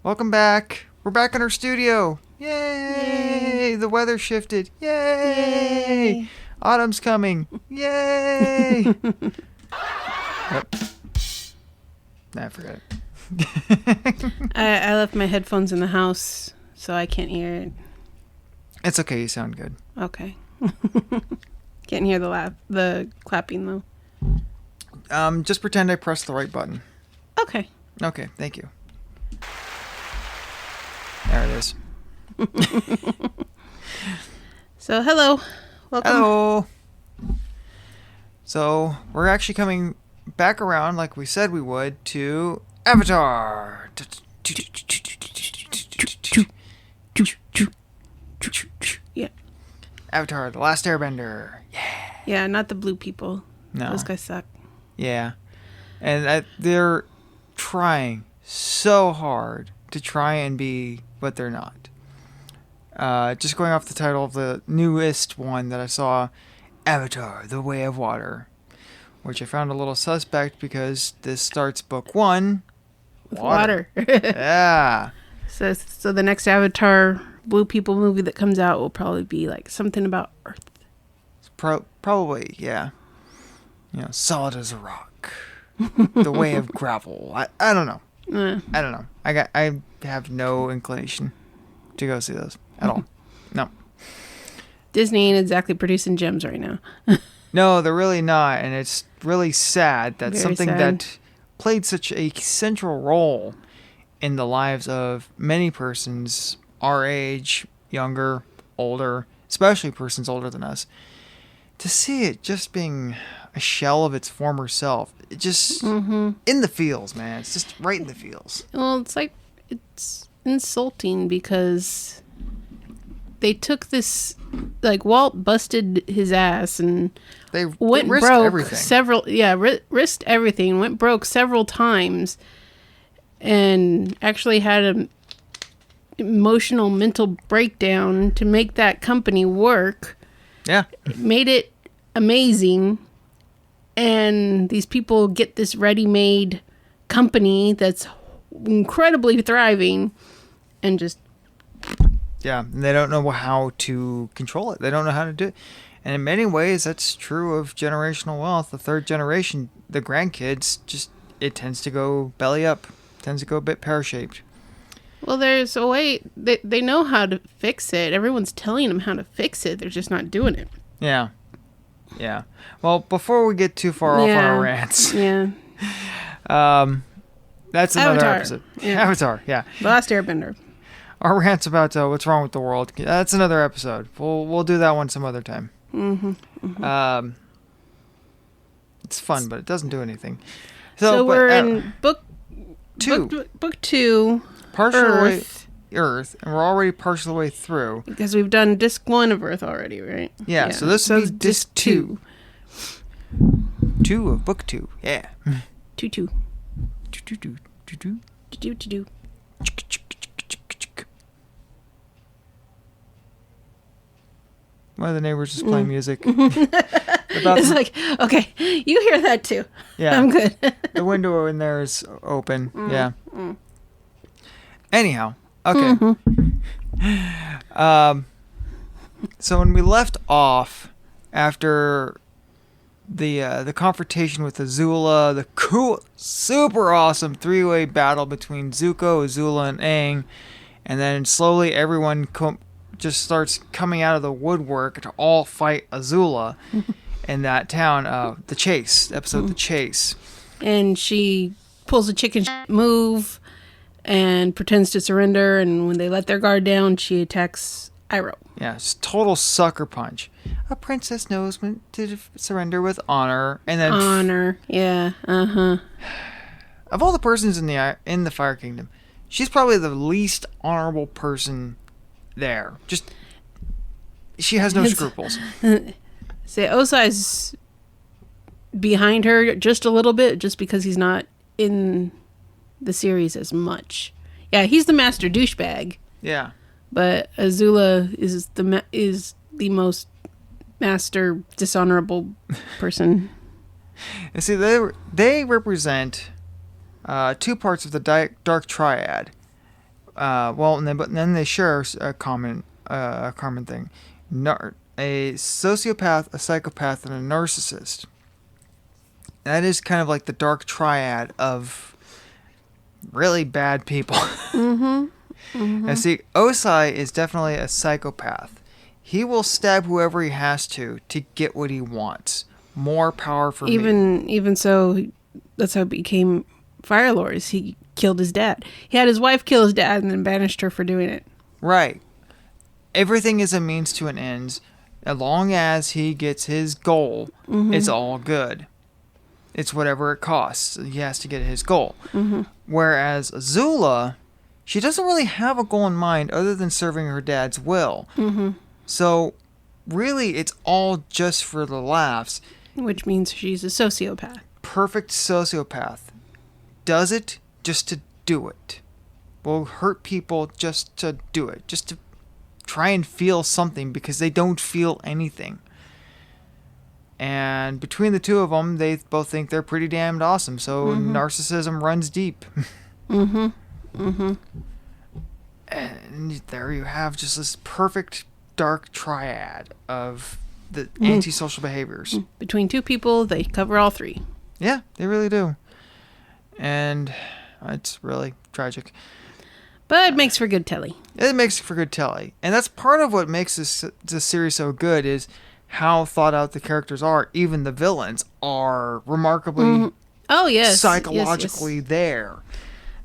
Welcome back. We're back in our studio. Yay! The weather shifted. Yay! Autumn's coming. Yay! Yep. Nah, I forgot it. I left my headphones in the house, so I can't hear it. It's okay. You sound good. Okay. Can't hear the clapping though. Just pretend I pressed the right button. Okay. Okay, thank you. There it is. So, hello. Welcome. Hello. So, we're actually coming back around like we said we would to Avatar. Yeah. Avatar, The Last Airbender. Yeah, not the blue people. No. Those guys suck. Yeah. And they're trying so hard to try and be what they're not. Just going off the title of the newest one that I saw, Avatar, The Way of Water, which I found a little suspect because this starts book one. Water. Yeah. So the next Avatar blue people movie that comes out will probably be like something about Earth. Probably, yeah. Solid as a rock. The Way of Gravel. I don't know. I don't know. I have no inclination to go see those at all. No. Disney ain't exactly producing gems right now. No, they're really not, and it's really sad that Very something sad. that played such a central role in the lives of many persons our age, younger, older, especially persons older than us, to see it just being a shell of its former self. It just in the feels, man. It's just right in the feels. Well, it's insulting because they took this, like, Walt busted his ass and They went risked broke everything. risked everything, went broke several times, and actually had an emotional mental breakdown to make that company work. Yeah. Made it amazing, and these people get this ready-made company that's incredibly thriving and just Yeah, and they don't know how to control it. They don't know how to do it. And in many ways, that's true of generational wealth. The third generation, the grandkids, it tends to go belly up, tends to go a bit pear-shaped. well, there's a way they know how to fix it. Everyone's telling them how to fix it. They're just not doing it. Yeah. Yeah. Well, before we get too far off on our rants, Yeah. that's another Avatar. episode. Yeah. Avatar, yeah. The Last Airbender. Our rants about what's wrong with the world. That's another episode. We'll do that one some other time. It's fun, but it doesn't do anything. So we're in book two. Book two. Partially Earth, and we're already partially way through. Because we've done disc 1 of Earth already, right? Yeah, so this would be it's disc 2. 2 of book 2, yeah. 2. Do-do-do-do-do. To-do. One of the neighbors is playing music. It's like, okay, you hear that too. Yeah. I'm good. The window in there is open. Yeah. Anyhow, okay. So when we left off after the confrontation with Azula, the cool, super awesome three-way battle between Zuko, Azula, and Aang, and then slowly everyone just starts coming out of the woodwork to all fight Azula in that town. The Chase, episode The Chase. And she pulls a chicken move and pretends to surrender, and when they let their guard down, she attacks Iroh. Yeah, it's total sucker punch. A princess knows when to surrender with honor, and then Honor. Yeah. of all the persons in the Fire Kingdom, she's probably the least honorable person there. Just she has no scruples. Say Osai's behind her just a little bit, just because he's not in the series as much. Yeah, he's the master douchebag, Yeah. but Azula is the most master dishonorable person. And see, they represent two parts of the dark triad. But then they share a common thing: a sociopath, a psychopath, and a narcissist. That is kind of like the dark triad of really bad people. Mm-hmm. Mm-hmm. And see, Osai is definitely a psychopath. He will stab whoever he has to get what he wants. More power for me. Even so, that's how he became Fire Lords. He killed his dad. He had his wife kill his dad and then banished her for doing it. Right. Everything is a means to an end. As long as he gets his goal, it's all good. It's whatever it costs. He has to get his goal. Mm-hmm. Whereas Azula, she doesn't really have a goal in mind other than serving her dad's will. Mm-hmm. So, really, it's all just for the laughs. Which means she's a sociopath. Perfect sociopath. Does it just to do it. Will hurt people just to do it. Just to try and feel something because they don't feel anything. And between the two of them, they both think they're pretty damned awesome. So narcissism runs deep. Mm-hmm. Mm-hmm. And there you have just this perfect dark triad of the antisocial behaviors. Between two people, they cover all three. Yeah, they really do. And it's really tragic. But it makes for good telly. It makes for good telly. And that's part of what makes this series so good is how thought out the characters are. Even the villains are remarkably psychologically there.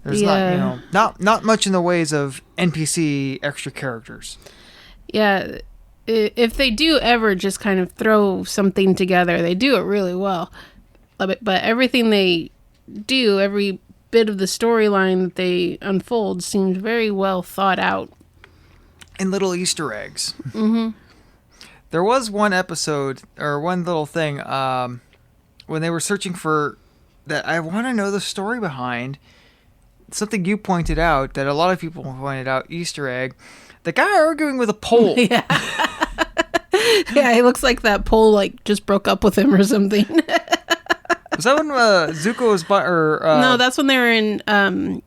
There's not much in the ways of NPC extra characters. Yeah, if they do ever just kind of throw something together, they do it really well. But everything they do, every bit of the storyline that they unfold seems very well thought out. And little Easter eggs. Mm-hmm. There was one episode, or one little thing, when they were searching for that I want to know the story behind. Something you pointed out that a lot of people pointed out, Easter egg. The guy arguing with a pole. Yeah. Yeah, he looks like that pole just broke up with him or something. Was that when Zuko was no, that's when they were in on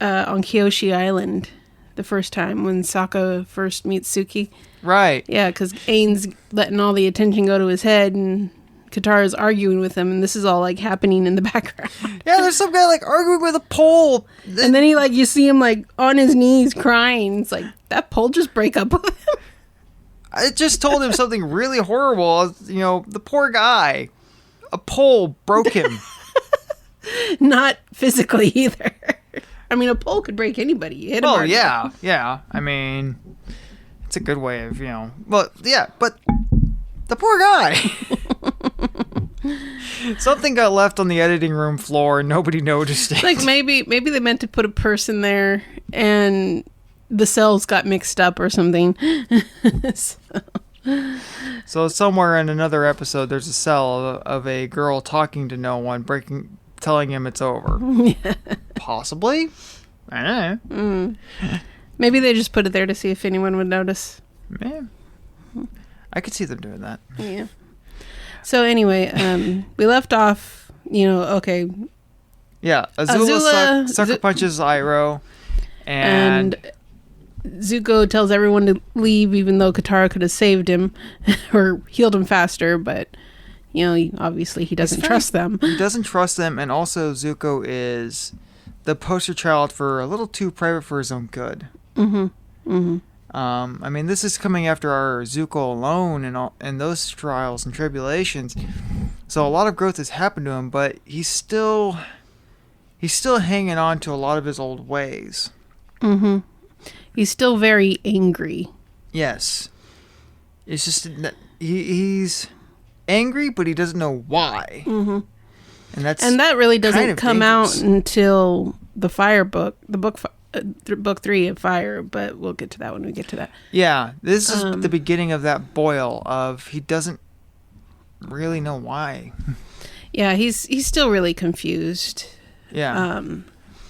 Kyoshi Island the first time when Sokka first meets Suki. Right. Yeah, because Aang's letting all the attention go to his head and Katara's arguing with him, and this is all happening in the background. Yeah, there's some guy arguing with a pole. And then he you see him on his knees crying. It's that pole just break up with him. I just told him something really horrible. The poor guy. A pole broke him. Not physically either. I mean, a pole could break anybody. You hit him hard. Yeah. I mean, it's a good way of, But the poor guy. Something got left on the editing room floor and nobody noticed it. Maybe they meant to put a person there and the cells got mixed up or something. So somewhere in another episode, there's a cell of a girl talking to no one, telling him it's over. Yeah. Possibly. I don't know. Maybe they just put it there to see if anyone would notice. Yeah. I could see them doing that. Yeah. So anyway, we left off, okay. Yeah, Azula sucker punches Iroh, and Zuko tells everyone to leave, even though Katara could have saved him or healed him faster, but obviously he doesn't trust them. He doesn't trust them, and also Zuko is the poster child for a little too private for his own good. Mm-hmm. Mm-hmm. I mean, this is coming after our Zuko alone and those trials and tribulations. So a lot of growth has happened to him, but he's still hanging on to a lot of his old ways. Mm-hmm. He's still very angry. Yes. It's just he's angry, but he doesn't know why. Mm-hmm. And that really doesn't come dangerous. out until the Fire book, book 3 of Fire, but we'll get to that when we get to that. Yeah, this is the beginning of that boil of he doesn't really know why. Yeah, he's still really confused. Yeah.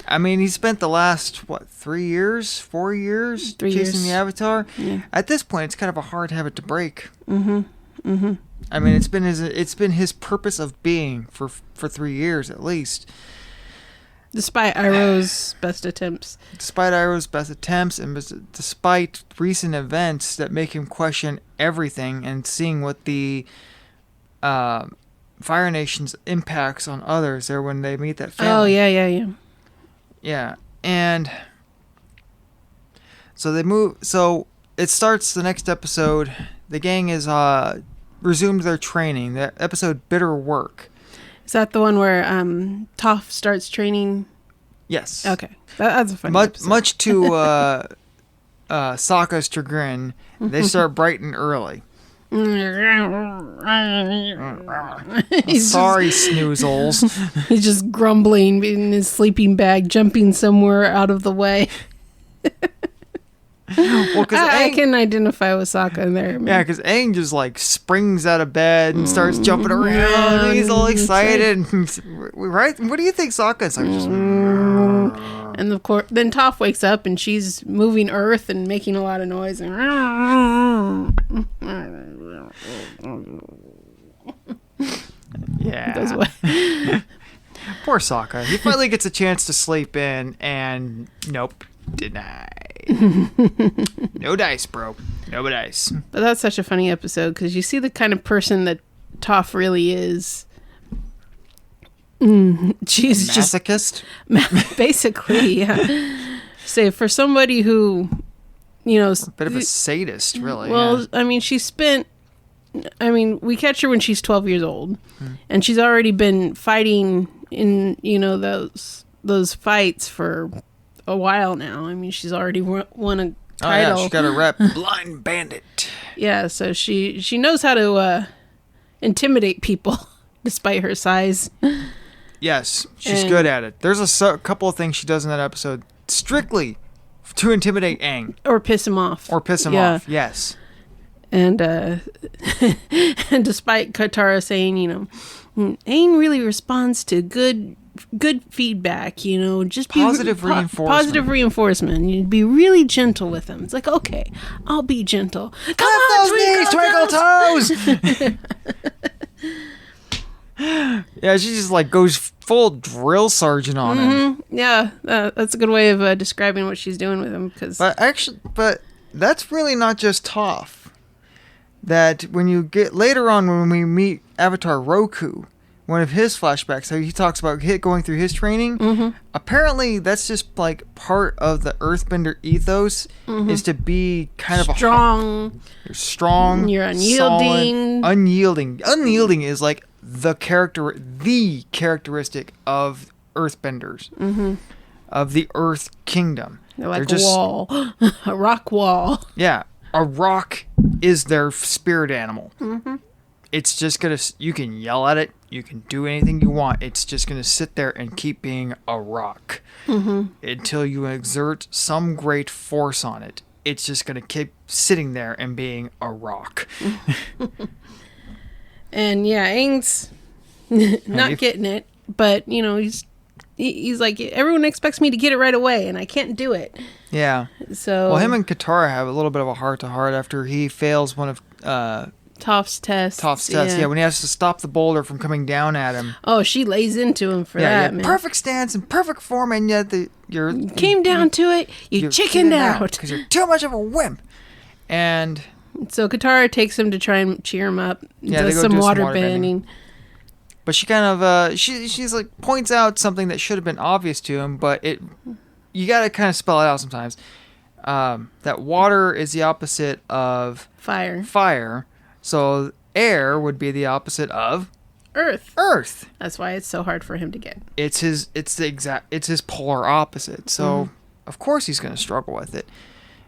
I mean, he spent the last 4 years chasing the Avatar. Yeah. At this point, it's kind of a hard habit to break. Mm-hmm. Mm-hmm. I mean, it's been his purpose of being for 3 years at least. Despite Iroh's best attempts. Despite Iroh's best attempts and despite recent events that make him question everything and seeing what the Fire Nation's impacts on others there when they meet that family. Oh, yeah. Yeah, and so they move. So it starts the next episode. The gang is resumed their training. The episode "Bitter Work." Is that the one where Toph starts training? Yes. Okay, that's a funny episode. Much to Sokka's chagrin, they start bright and early. Sorry, snoozles. He's just grumbling in his sleeping bag, jumping somewhere out of the way. Well, I can identify with Sokka in there. Yeah, because Aang just like springs out of bed and starts jumping around. And he's all excited. Right? What do you think Sokka's like? Just... And of course, then Toph wakes up and she's moving earth and making a lot of noise. Yeah. Goes away. Poor Sokka. He finally gets a chance to sleep in, and nope, denied. No dice, bro. No dice. But that's such a funny episode because you see the kind of person that Toph really is. She's masochist? Just basically, yeah. Say for somebody who, a bit of a sadist, really. Well, yeah. I mean, we catch her when she's 12 years old, and she's already been fighting in those fights for a while now. I mean, she's already won a title. Oh, yeah, she got a rep. Blind Bandit. Yeah, so she knows how to intimidate people despite her size. Yes, she's good at it. There's a couple of things she does in that episode strictly to intimidate Aang. Or piss him off. Off, yes. And and despite Katara saying, Aang really responds to good feedback, just be positive reinforcement. Positive reinforcement. You'd be really gentle with him. It's like, okay, I'll be gentle. Come on, those knees, twinkle toes. Yeah, she just like goes full drill sergeant on him. Yeah, that's a good way of describing what she's doing with him. But that's really not just Toph. That when you get later on when we meet Avatar Roku, one of his flashbacks, how he talks about going through his training. Apparently, that's just like part of the Earthbender ethos is to be kind of strong. You're strong. You're unyielding. Solid, unyielding. Unyielding is like the characteristic of Earthbenders, of the Earth Kingdom. They're like a wall, a rock wall. Yeah, a rock is their spirit animal. It's just you can yell at it, you can do anything you want. It's just gonna sit there and keep being a rock until you exert some great force on it. It's just gonna keep sitting there and being a rock. And yeah, Aang's not getting it, but he's like, everyone expects me to get it right away, and I can't do it. Yeah. So well, him and Katara have a little bit of a heart-to-heart after he fails one of Toph's tests. Yeah, when he has to stop the boulder from coming down at him. Oh, she lays into him for that, man. Perfect stance and perfect form, and yet you came down to it. You chickened out because you're too much of a wimp. And so Katara takes him to try and cheer him up. Yeah, does some water bending. But she kind of she's like points out something that should have been obvious to him, but you got to kind of spell it out sometimes. That water is the opposite of fire. So air would be the opposite of Earth. That's why it's so hard for him to get. It's his polar opposite. So of course he's going to struggle with it.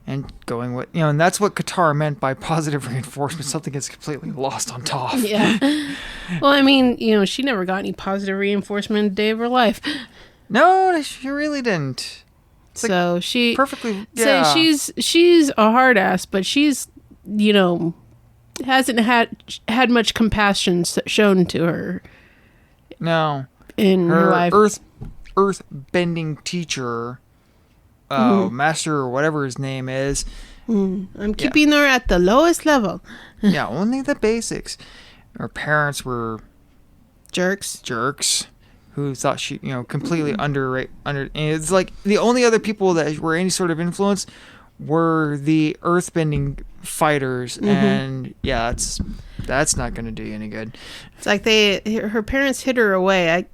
And going with, and that's what Katara meant by positive reinforcement. Something gets completely lost on Toph. Yeah. Well, I mean, she never got any positive reinforcement a day of her life. No, she really didn't. It's so like she perfectly. Yeah. So she's a hard ass, but she's, hasn't had much compassion shown to her. No. In her life, earth bending teacher. Master or whatever his name is. I'm keeping her at the lowest level. Yeah, only the basics. Her parents were jerks who thought she, completely under. And it's like the only other people that were any sort of influence were the earthbending fighters, and yeah, that's not going to do you any good. It's like her parents hid her away. I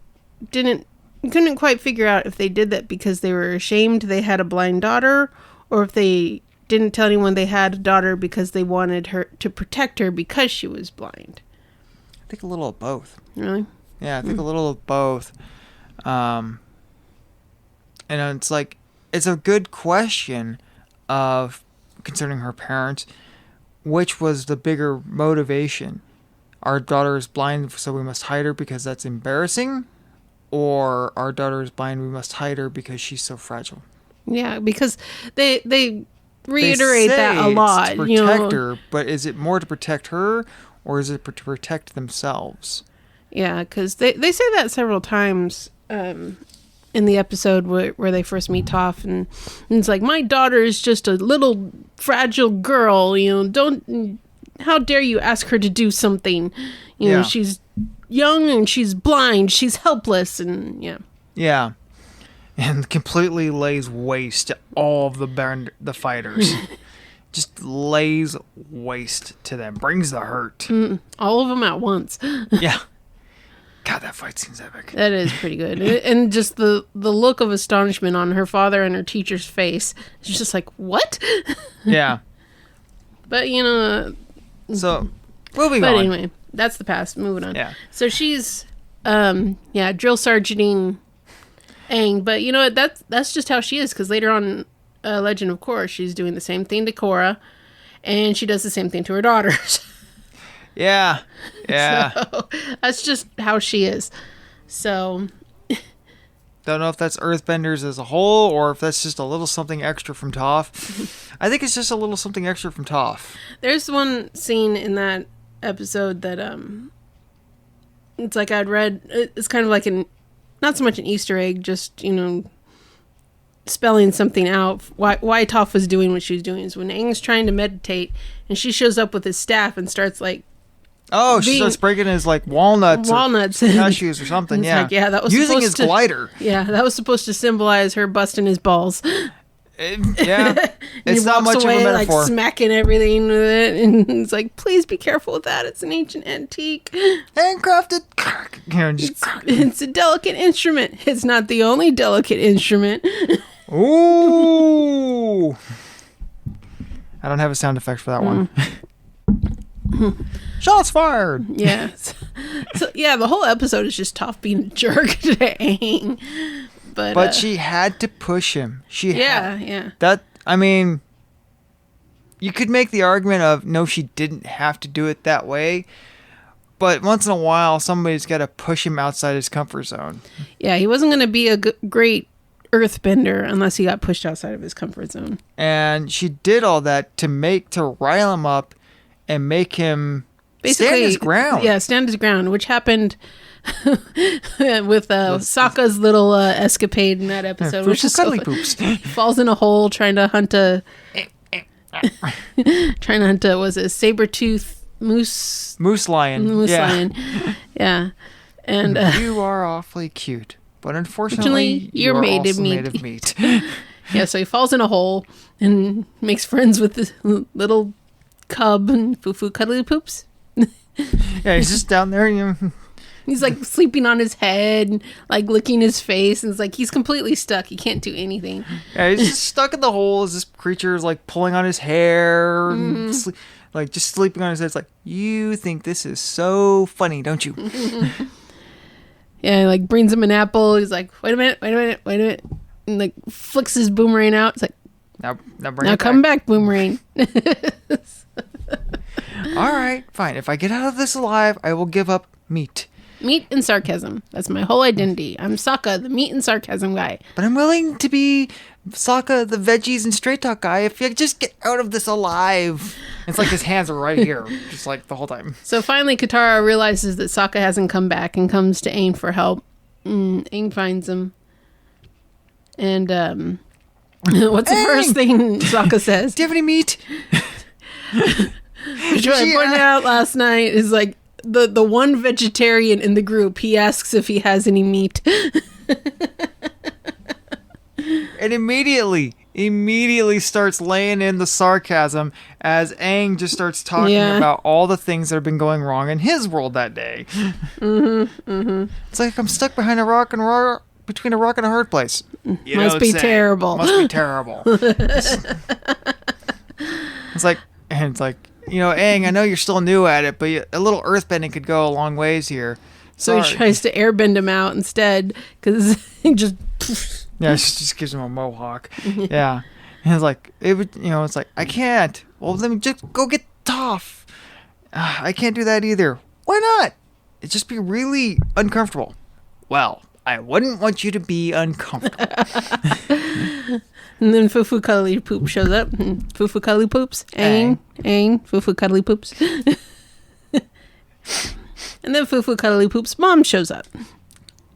couldn't quite figure out if they did that because they were ashamed they had a blind daughter, or if they didn't tell anyone they had a daughter because they wanted her to protect her because she was blind. I think a little of both. Really? Yeah, I think a little of both. And it's like, it's a good question of concerning her parents. Which was the bigger motivation? Our daughter is blind, so we must hide her because that's embarrassing? Or our daughter is blind, we must hide her because she's so fragile? Yeah, because they reiterate that a lot. It's to protect her, but is it more to protect her, or is it to protect themselves? Yeah, because they say that several times in the episode where they first meet Toph, and it's like, my daughter is just a little fragile girl, how dare you ask her to do something? She's young and she's blind, she's helpless, and Yeah. And completely lays waste to all of the fighters. Just lays waste to them. Brings the hurt. All of them at once. Yeah. God, that fight scene's epic. That is pretty good. And just the look of astonishment on her father and her teacher's face. It's just like, what? Yeah. But, So, moving on. But anyway, that's the past. Moving on. Yeah. So she's, drill sergeanting Aang. But you know what? That's just how she is. Because later on Legend of Korra, she's doing the same thing to Korra. And she does the same thing to her daughters. Yeah. So, that's just how she is. So... Don't know if that's Earthbenders as a whole, or if that's just a little something extra from Toph. I think it's just a little something extra from Toph. There's one scene in that episode that it's like I'd read. It's kind of like not so much an Easter egg, just spelling something out. Why Toph was doing what she was doing is when Aang's trying to meditate, and she shows up with his staff and starts like. Oh, she starts breaking his walnuts or cashews or something. Yeah, like, that was using his glider. Yeah, that was supposed to symbolize her busting his balls. Yeah, it's not much away, of a metaphor. Like smacking everything with it, and it's like, please be careful with that. It's an ancient antique, handcrafted. It's a delicate instrument. It's not the only delicate instrument. Ooh, I don't have a sound effect for that one. Shots fired. Yeah. So the whole episode is just Toph being a jerk to Aang. But she had to push him. Yeah. That, I mean, you could make the argument of, no, she didn't have to do it that way. But once in a while, somebody's got to push him outside his comfort zone. Yeah, he wasn't going to be a great earthbender unless he got pushed outside of his comfort zone. And she did all that to rile him up and make him stand his ground. Yeah, stand his ground, which happened with Sokka's little escapade in that episode. Which is cuddly poops. He falls in a hole trying to hunt a was it a saber-tooth moose lion. Lion. Yeah. And you are awfully cute, but unfortunately you're made of meat. Yeah, so he falls in a hole and makes friends with this little cub and Fufu cuddly poops. Yeah, he's just down there. He's like sleeping on his head and like licking his face, and it's like he's completely stuck. He can't do anything. Yeah, he's just stuck in the hole as this creature is like pulling on his hair and just sleeping on his head. It's like, you think this is so funny, don't you? Yeah, he like brings him an apple. He's like, wait a minute. And like flicks his boomerang out. It's like, now come back, boomerang. All right, fine. If I get out of this alive, I will give up meat. Meat and sarcasm. That's my whole identity. I'm Sokka, the meat and sarcasm guy. But I'm willing to be Sokka, the veggies and straight talk guy, if you just get out of this alive. It's like his hands are right here, just like the whole time. So finally, Katara realizes that Sokka hasn't come back and comes to Aang for help. Aang finds him. And what's the first thing Sokka says? Do you have any meat? Which I pointed out last night is like the one vegetarian in the group, he asks if he has any meat. And immediately starts laying in the sarcasm as Aang just starts talking about all the things that have been going wrong in his world that day. It's like I'm stuck behind a rock between a rock and a hard place. Must be terrible. Must be terrible. It's like, Aang, I know you're still new at it, but a little earthbending could go a long ways here. So he tries to airbend him out instead, because he just... Yeah, it just gives him a mohawk. Yeah. And it's like, it's like, I can't. Well, let me just go get Toph. I can't do that either. Why not? It'd just be really uncomfortable. Well, I wouldn't want you to be uncomfortable. And then Fufu Cuddly Poop shows up. Fufu Cuddly Poops. Aang. Fufu Cuddly Poops. And then Fufu Cuddly Poop's mom shows up.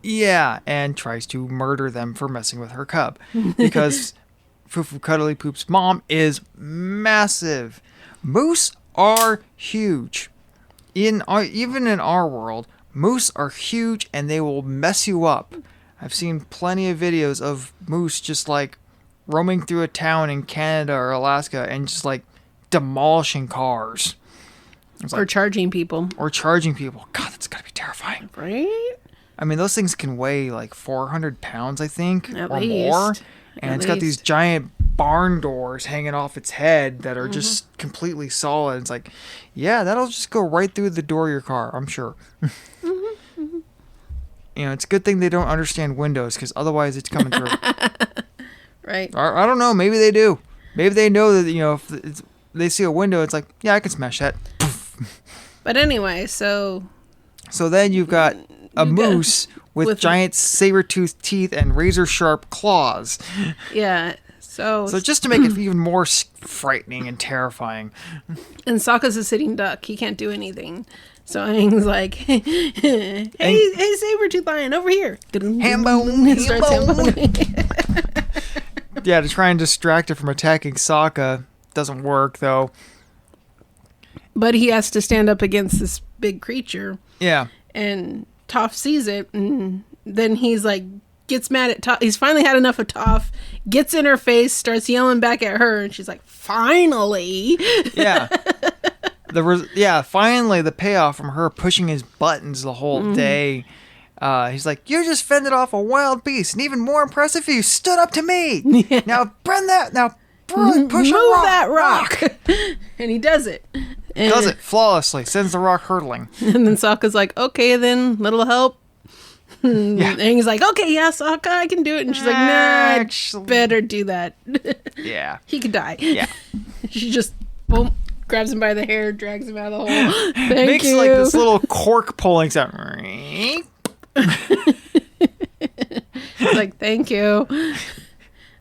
Yeah, and tries to murder them for messing with her cub. Because Fufu Cuddly Poop's mom is massive. Moose are huge. Even in our world, moose are huge and they will mess you up. I've seen plenty of videos of moose just like roaming through a town in Canada or Alaska and just like demolishing cars. Or charging people. God, that's gotta be terrifying. Right? I mean, those things can weigh like 400 pounds, I think, At or least. more. And it's got these giant barn doors hanging off its head that are just completely solid. It's like, yeah, that'll just go right through the door of your car, I'm sure. It's a good thing they don't understand Windows, because otherwise it's coming through. Right. I don't know. Maybe they do. Maybe they know that, if they see a window, it's like, yeah, I can smash that. But anyway, so then you've got a moose with giant saber-toothed teeth and razor-sharp claws. Yeah. So just to make it even more frightening and terrifying. And Sokka's a sitting duck. He can't do anything. So Aang's like, hey, Saber-tooth lion, over here. Hambone. Starts hamboning. Yeah, to try and distract it from attacking Sokka. Doesn't work, though. But he has to stand up against this big creature. Yeah. And Toph sees it, and then he's like, gets mad at Toph. He's finally had enough of Toph, gets in her face, starts yelling back at her, and she's like, finally. Yeah. Finally the payoff from her pushing his buttons the whole day. He's like, you just fended off a wild beast, and even more impressive, you stood up to me. Yeah. Now push that rock. And he does it. And does it flawlessly, sends the rock hurtling. And then Sokka's like, okay, then, little help. Yeah. And he's like, okay, yeah, Sokka, I can do it. And she's like, nah, better do that. Yeah. He could die. Yeah. She just, boom, grabs him by the hair, drags him out of the hole. Thank you. Makes like this little cork pulling sound. Like, thank you.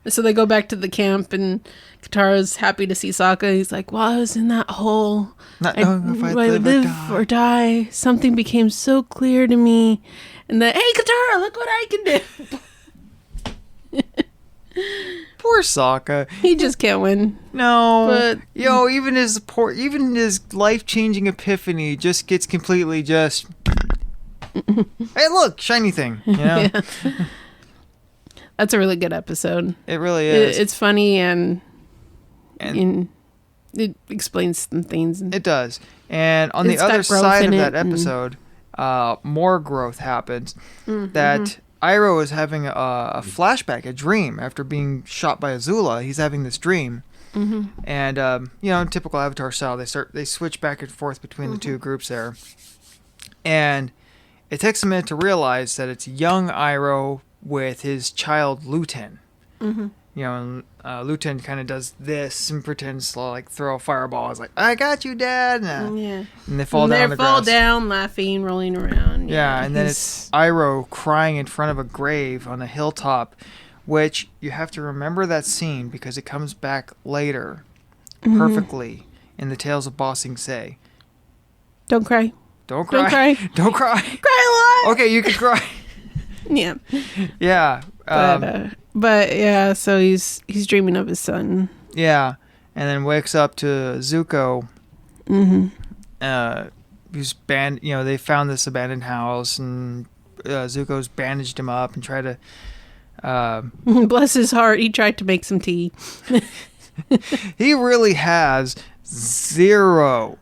So they go back to the camp, and Katara's happy to see Sokka. He's like, while I was in that hole, not knowing if I'd live or die, something became so clear to me. And then, hey, Katara, look what I can do. Poor Sokka. He just can't win. No. But even his life-changing epiphany just gets completely just... Hey, look, shiny thing. Yeah. That's a really good episode. It really is. It's funny and it explains some things. It does. And on the other side of that episode, more growth happens. That Iroh is having a flashback, a dream, after being shot by Azula. He's having this dream. And, in typical Avatar style, they switch back and forth between the two groups there. And it takes a minute to realize that it's young Iroh with his child Luten. And Luten kind of does this and pretends to like throw a fireball. It's like, I got you, Dad. And they fall down on the grass. They fall down, laughing, rolling around. Yeah, and then it's Iroh crying in front of a grave on a hilltop, which you have to remember that scene because it comes back later perfectly in the Tales of Ba Sing Se. Don't cry. Don't cry. Don't cry. Don't cry. Cry a lot. Okay, you can cry. Yeah. Yeah. But yeah, so he's dreaming of his son. who's banned. You know, they found this abandoned house, and Zuko's bandaged him up and tried to. Bless his heart, he tried to make some tea. He really has zero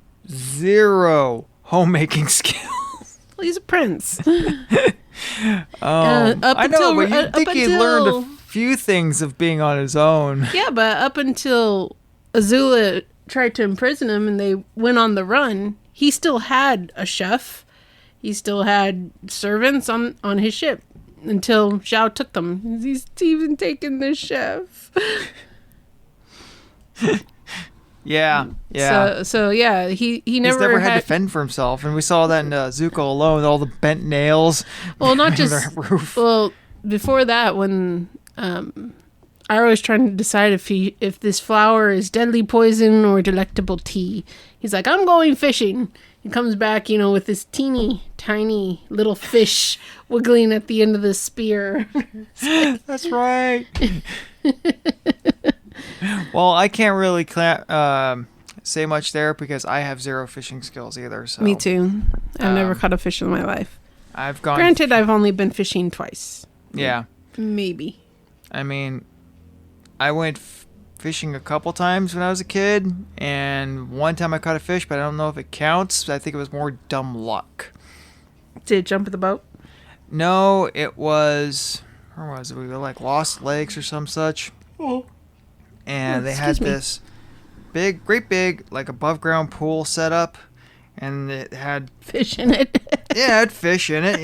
homemaking skills. Well, he's a prince. I know, but you'd think he learned a few things of being on his own. Yeah, but up until Azula tried to imprison him and they went on the run, he still had a chef. He still had servants on his ship until Zhao took them. He's even taken the chef. Yeah. So yeah, he never had to fend for himself, and we saw that in Zuko alone, all the bent nails. Well, not just the roof. Well, before that, when Iroh was trying to decide if this flower is deadly poison or delectable tea, he's like, "I'm going fishing." He comes back, with this teeny tiny little fish wiggling at the end of the spear. That's right. Well, I can't really say much there because I have zero fishing skills either. So me too. I've never caught a fish in my life. I've gone. Granted, I've only been fishing twice. Yeah. Maybe. I mean, I went fishing a couple times when I was a kid, and one time I caught a fish, but I don't know if it counts. I think it was more dumb luck. Did it jump at the boat? No, it was. Where was it? We were like Lost Lakes or some such. Oh. And they had this great big, like above ground pool set up, and it had fish in it. Yeah, it had fish in it,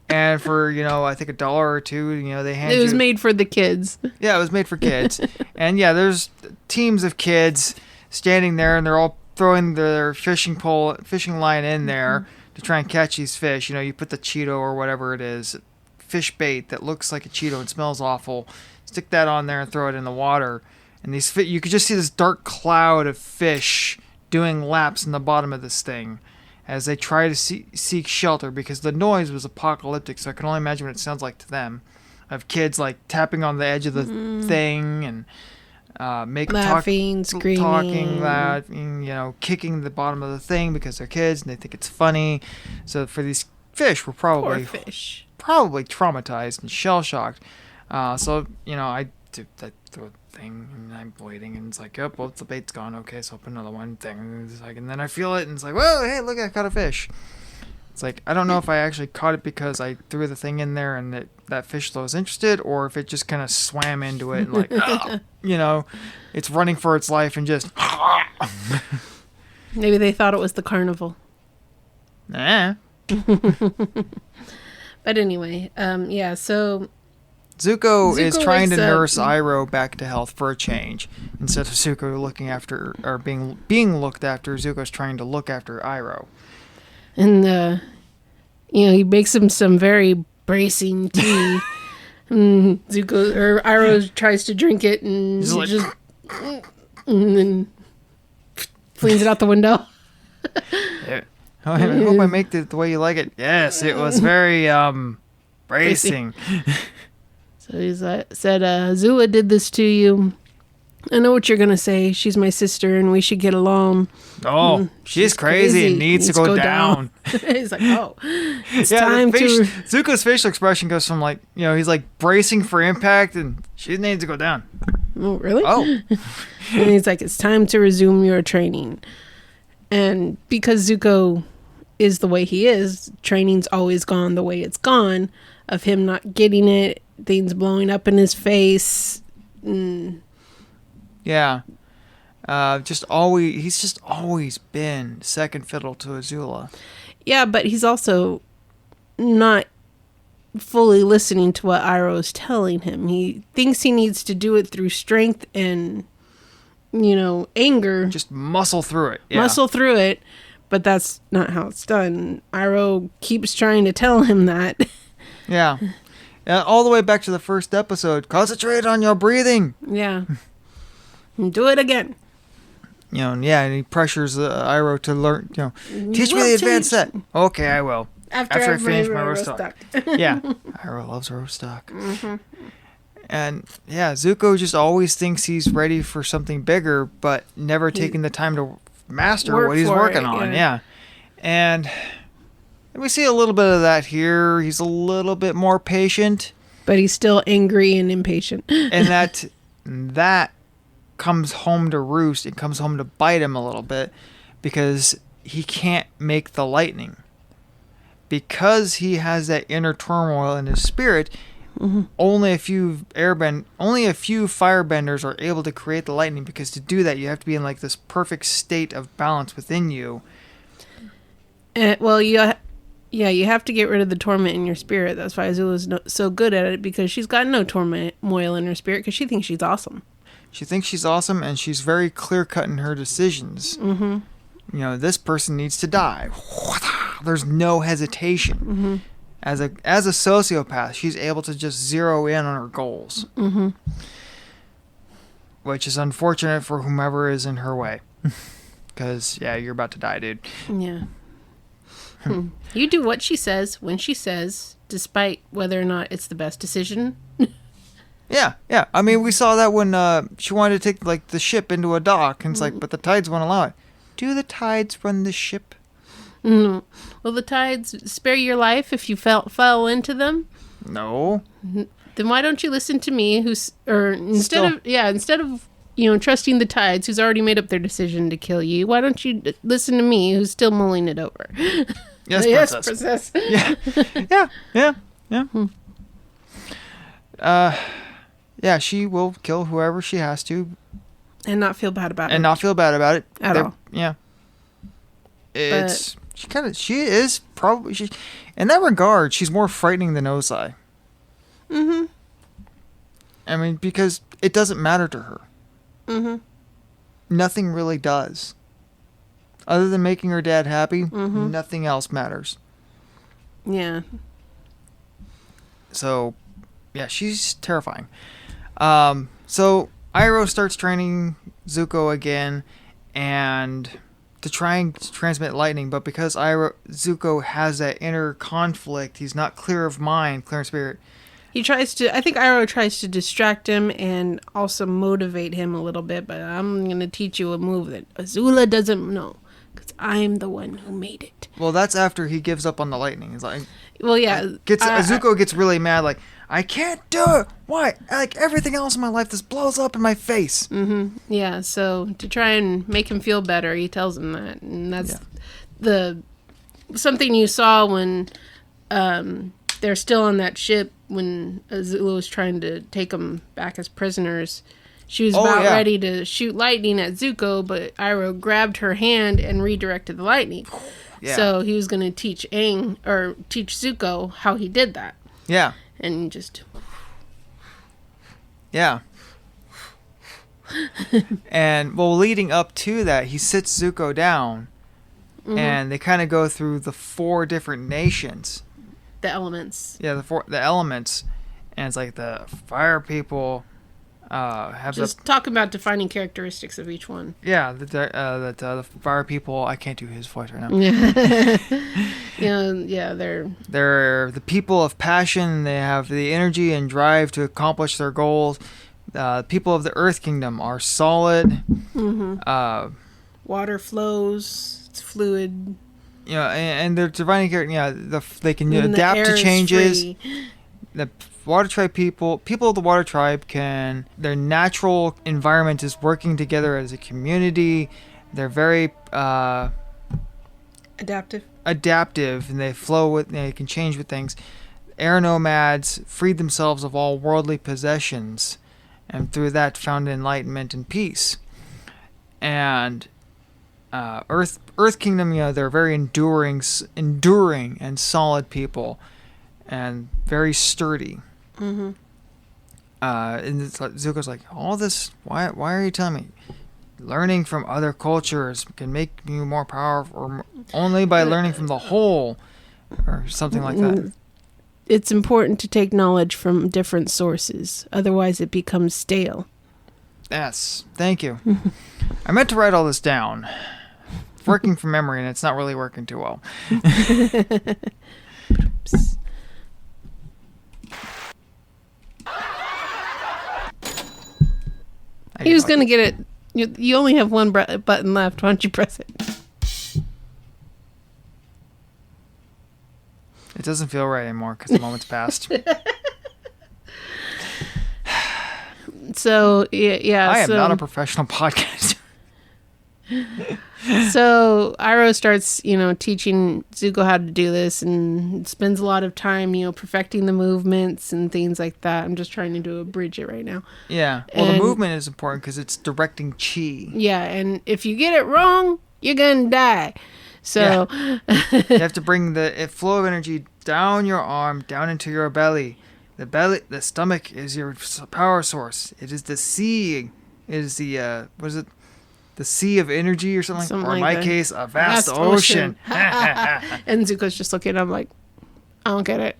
And for, I think $1 or $2, they handed it was made for the kids. Yeah, it was made for kids. And yeah, there's teams of kids standing there, and they're all throwing their fishing line in there to try and catch these fish. You put the Cheeto or whatever it is, fish bait that looks like a Cheeto and smells awful. Stick that on there and throw it in the water. And you could just see this dark cloud of fish doing laps in the bottom of this thing as they try to seek shelter, because the noise was apocalyptic, so I can only imagine what it sounds like to them. Of kids like tapping on the edge of the thing and laughing, screaming, talking, kicking the bottom of the thing because they're kids and they think it's funny. So for these fish, we're probably traumatized and shell shocked. I throw a thing and I'm waiting, and it's like, well, the bait's gone. Okay, so I'll put another one thing. And then I feel it, and it's like, whoa, hey, look, I caught a fish. It's like, I don't know if I actually caught it because I threw the thing in there and that fish was interested, or if it just kind of swam into it and like, it's running for its life and just. Maybe they thought it was the carnival. Nah. But anyway, so. Zuko is trying to nurse Iroh back to health for a change. Instead of Zuko looking after, or being looked after, Zuko's trying to look after Iroh. And, he makes him some very bracing tea. And Iroh tries to drink it and and then flings it out the window. Yeah. I hope I make it the way you like it. Yes, it was very, bracing. So he said, Azula did this to you. I know what you're going to say. She's my sister and we should get along. Oh, she's crazy and needs to go down. He's like, it's time to... Zuko's facial expression goes from like, he's like bracing for impact and she needs to go down. Oh, really? Oh. And he's like, it's time to resume your training. And because Zuko is the way he is, training's always gone the way it's gone, of him not getting it, things blowing up in his face. Yeah. He's just always been second fiddle to Azula. Yeah, but he's also not fully listening to what Iroh's telling him. He thinks he needs to do it through strength and, anger. Just muscle through it. Yeah. Muscle through it, but that's not how it's done. Iroh keeps trying to tell him that. Yeah. All the way back to the first episode. Concentrate on your breathing. Yeah. Do it again. And he pressures Iroh to learn, teach me the advanced set. Okay, I will. After I finish my roast duck. Yeah. Iroh loves roast duck. Mm-hmm. And yeah, Zuko just always thinks he's ready for something bigger, but never taking the time to master what he's working on. Yeah. And we see a little bit of that here. He's a little bit more patient. But he's still angry and impatient. And that comes home to roost. It comes home to bite him a little bit because he can't make the lightning. Because he has that inner turmoil in his spirit, only a few firebenders are able to create the lightning, because to do that you have to be in like this perfect state of balance within you. Well, you have to get rid of the torment in your spirit. That's why Azula's so good at it, because she's got no turmoil in her spirit because she thinks she's awesome. She thinks she's awesome, and she's very clear-cut in her decisions. Mm-hmm. You know, this person needs to die. There's no hesitation. Mm-hmm. As a sociopath, she's able to just zero in on her goals. Mm-hmm. Which is unfortunate for whomever is in her way. Because, yeah, you're about to die, dude. Yeah. You do what she says, when she says, despite whether or not it's the best decision. Yeah. I mean, we saw that when she wanted to take like the ship into a dock, and it's like, but the tides won't allow it. Do the tides run the ship? Will the tides spare your life if you fell into them? No. Then why don't you listen to me, instead of trusting the tides, who's already made up their decision to kill you? Why don't you listen to me, who's still mulling it over? Yes, princess. Yeah. Yeah, she will kill whoever she has to, and not feel bad about it. At all. Yeah. She is probably, in that regard, she's more frightening than Ozai. Mm-hmm. I mean, because it doesn't matter to her. Mm-hmm. Nothing really does. Other than making her dad happy, nothing else matters. Yeah. So, yeah, she's terrifying. So Iroh starts training Zuko again, and to try and transmit lightning, but because Zuko has that inner conflict, he's not clear of mind, clear in spirit. I think Iroh tries to distract him and also motivate him a little bit, but I'm going to teach you a move that Azula doesn't know, because I'm the one who made it. Well, that's after he gives up on the lightning. He's like, well, yeah. Zuko gets really mad, like, I can't do it. Why? Like, everything else in my life, this blows up in my face. Mm-hmm. Yeah, so to try and make him feel better, he tells him that. And that's something you saw when they're still on that ship, when Azula was trying to take them back as prisoners. She was ready to shoot lightning at Zuko, but Iroh grabbed her hand and redirected the lightning. Yeah. So he was going to teach Zuko how he did that. Yeah. And just... Yeah. And, leading up to that, he sits Zuko down, and they kind of go through the 4 different nations. The elements. Yeah, the elements. And it's like the fire people have just talking about defining characteristics of each one. Yeah, the fire people. I can't do his voice right now. They're the people of passion. They have the energy and drive to accomplish their goals. People of the Earth Kingdom are solid. Mm-hmm. Water flows. It's fluid. You know, and they're defining character. Yeah, they can adapt to changes. The Water Tribe people of the Water Tribe their natural environment is working together as a community. They're very adaptive, and they can change with things. Air nomads freed themselves of all worldly possessions, and through that found enlightenment and peace. And Earth Kingdom, they're very enduring and solid people, and very sturdy. Mm-hmm. And Zuko's like, all this. Why are you telling me? Learning from other cultures can make you more powerful, or only by learning from the whole, or something like that. It's important to take knowledge from different sources, otherwise it becomes stale. Yes, thank you. I meant to write all this down. It's working from memory, and it's not really working too well. He was going to get it. You only have one button left. Why don't you press it? doesn't feel right anymore because the moment's passed. So yeah, I am not a professional podcaster. So Iroh starts, teaching Zuko how to do this, and spends a lot of time, perfecting the movements and things like that. I'm just trying to abridge it right now. Yeah. Well, the movement is important because it's directing chi. Yeah, and if you get it wrong, you're gonna die. So you have to bring the flow of energy down your arm, down into your belly. The stomach is your power source. It is the sea. It is the the sea of energy or something or in my case, a vast ocean. And Zuko's just looking at him like, I don't get it.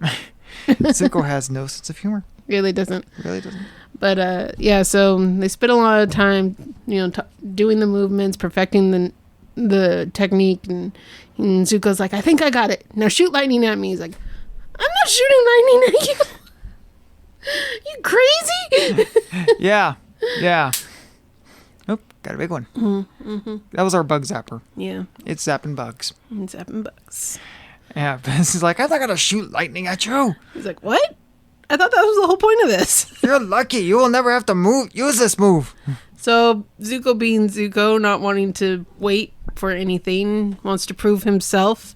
Zuko has no sense of humor. Really doesn't. But yeah, so they spend a lot of time, doing the movements, perfecting the technique, and Zuko's like, I think I got it. Now shoot lightning at me. He's like, I'm not shooting lightning at you. You crazy? Yeah. Oop, got a big one. Mm-hmm. That was our bug zapper. Yeah. It's zapping bugs. It's zapping bugs. Yeah, this is like, I'm not going to shoot lightning at you. He's like, what? I thought that was the whole point of this. You're lucky. You will never have to use this move. So Zuko being Zuko, not wanting to wait for anything, wants to prove himself,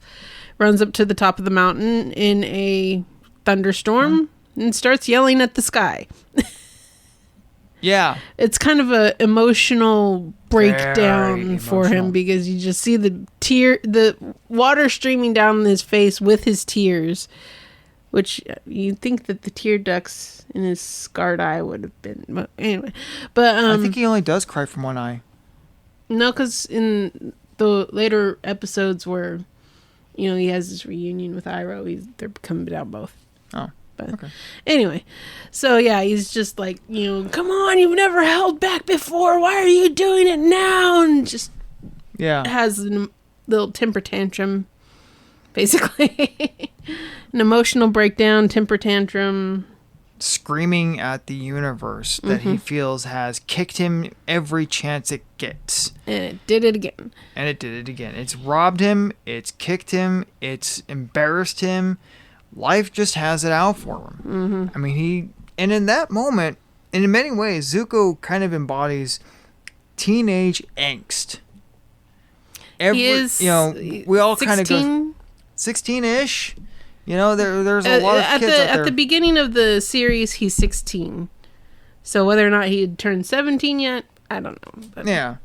runs up to the top of the mountain in a thunderstorm and starts yelling at the sky. Yeah. It's kind of a emotional breakdown for him because you just see the water streaming down his face with his tears, which you'd think that the tear ducts in his scarred eye would have been. But anyway. I think he only does cry from one eye. No, because in the later episodes where, he has this reunion with Iroh, they're coming down both. Oh. But okay. Anyway, so yeah, he's just like, come on, you've never held back before. Why are you doing it now? And just has a little temper tantrum, basically. An emotional breakdown, temper tantrum. Screaming at the universe that he feels has kicked him every chance it gets. And it did it again. It's robbed him. It's kicked him. It's embarrassed him. Life just has it out for him. Mm-hmm. I mean, in that moment, and in many ways, Zuko kind of embodies teenage angst. He is, we all kind of go 16-ish. There's a lot of kids out there. At the beginning of the series, he's 16. So whether or not he had turned 17 yet, I don't know. But. Yeah.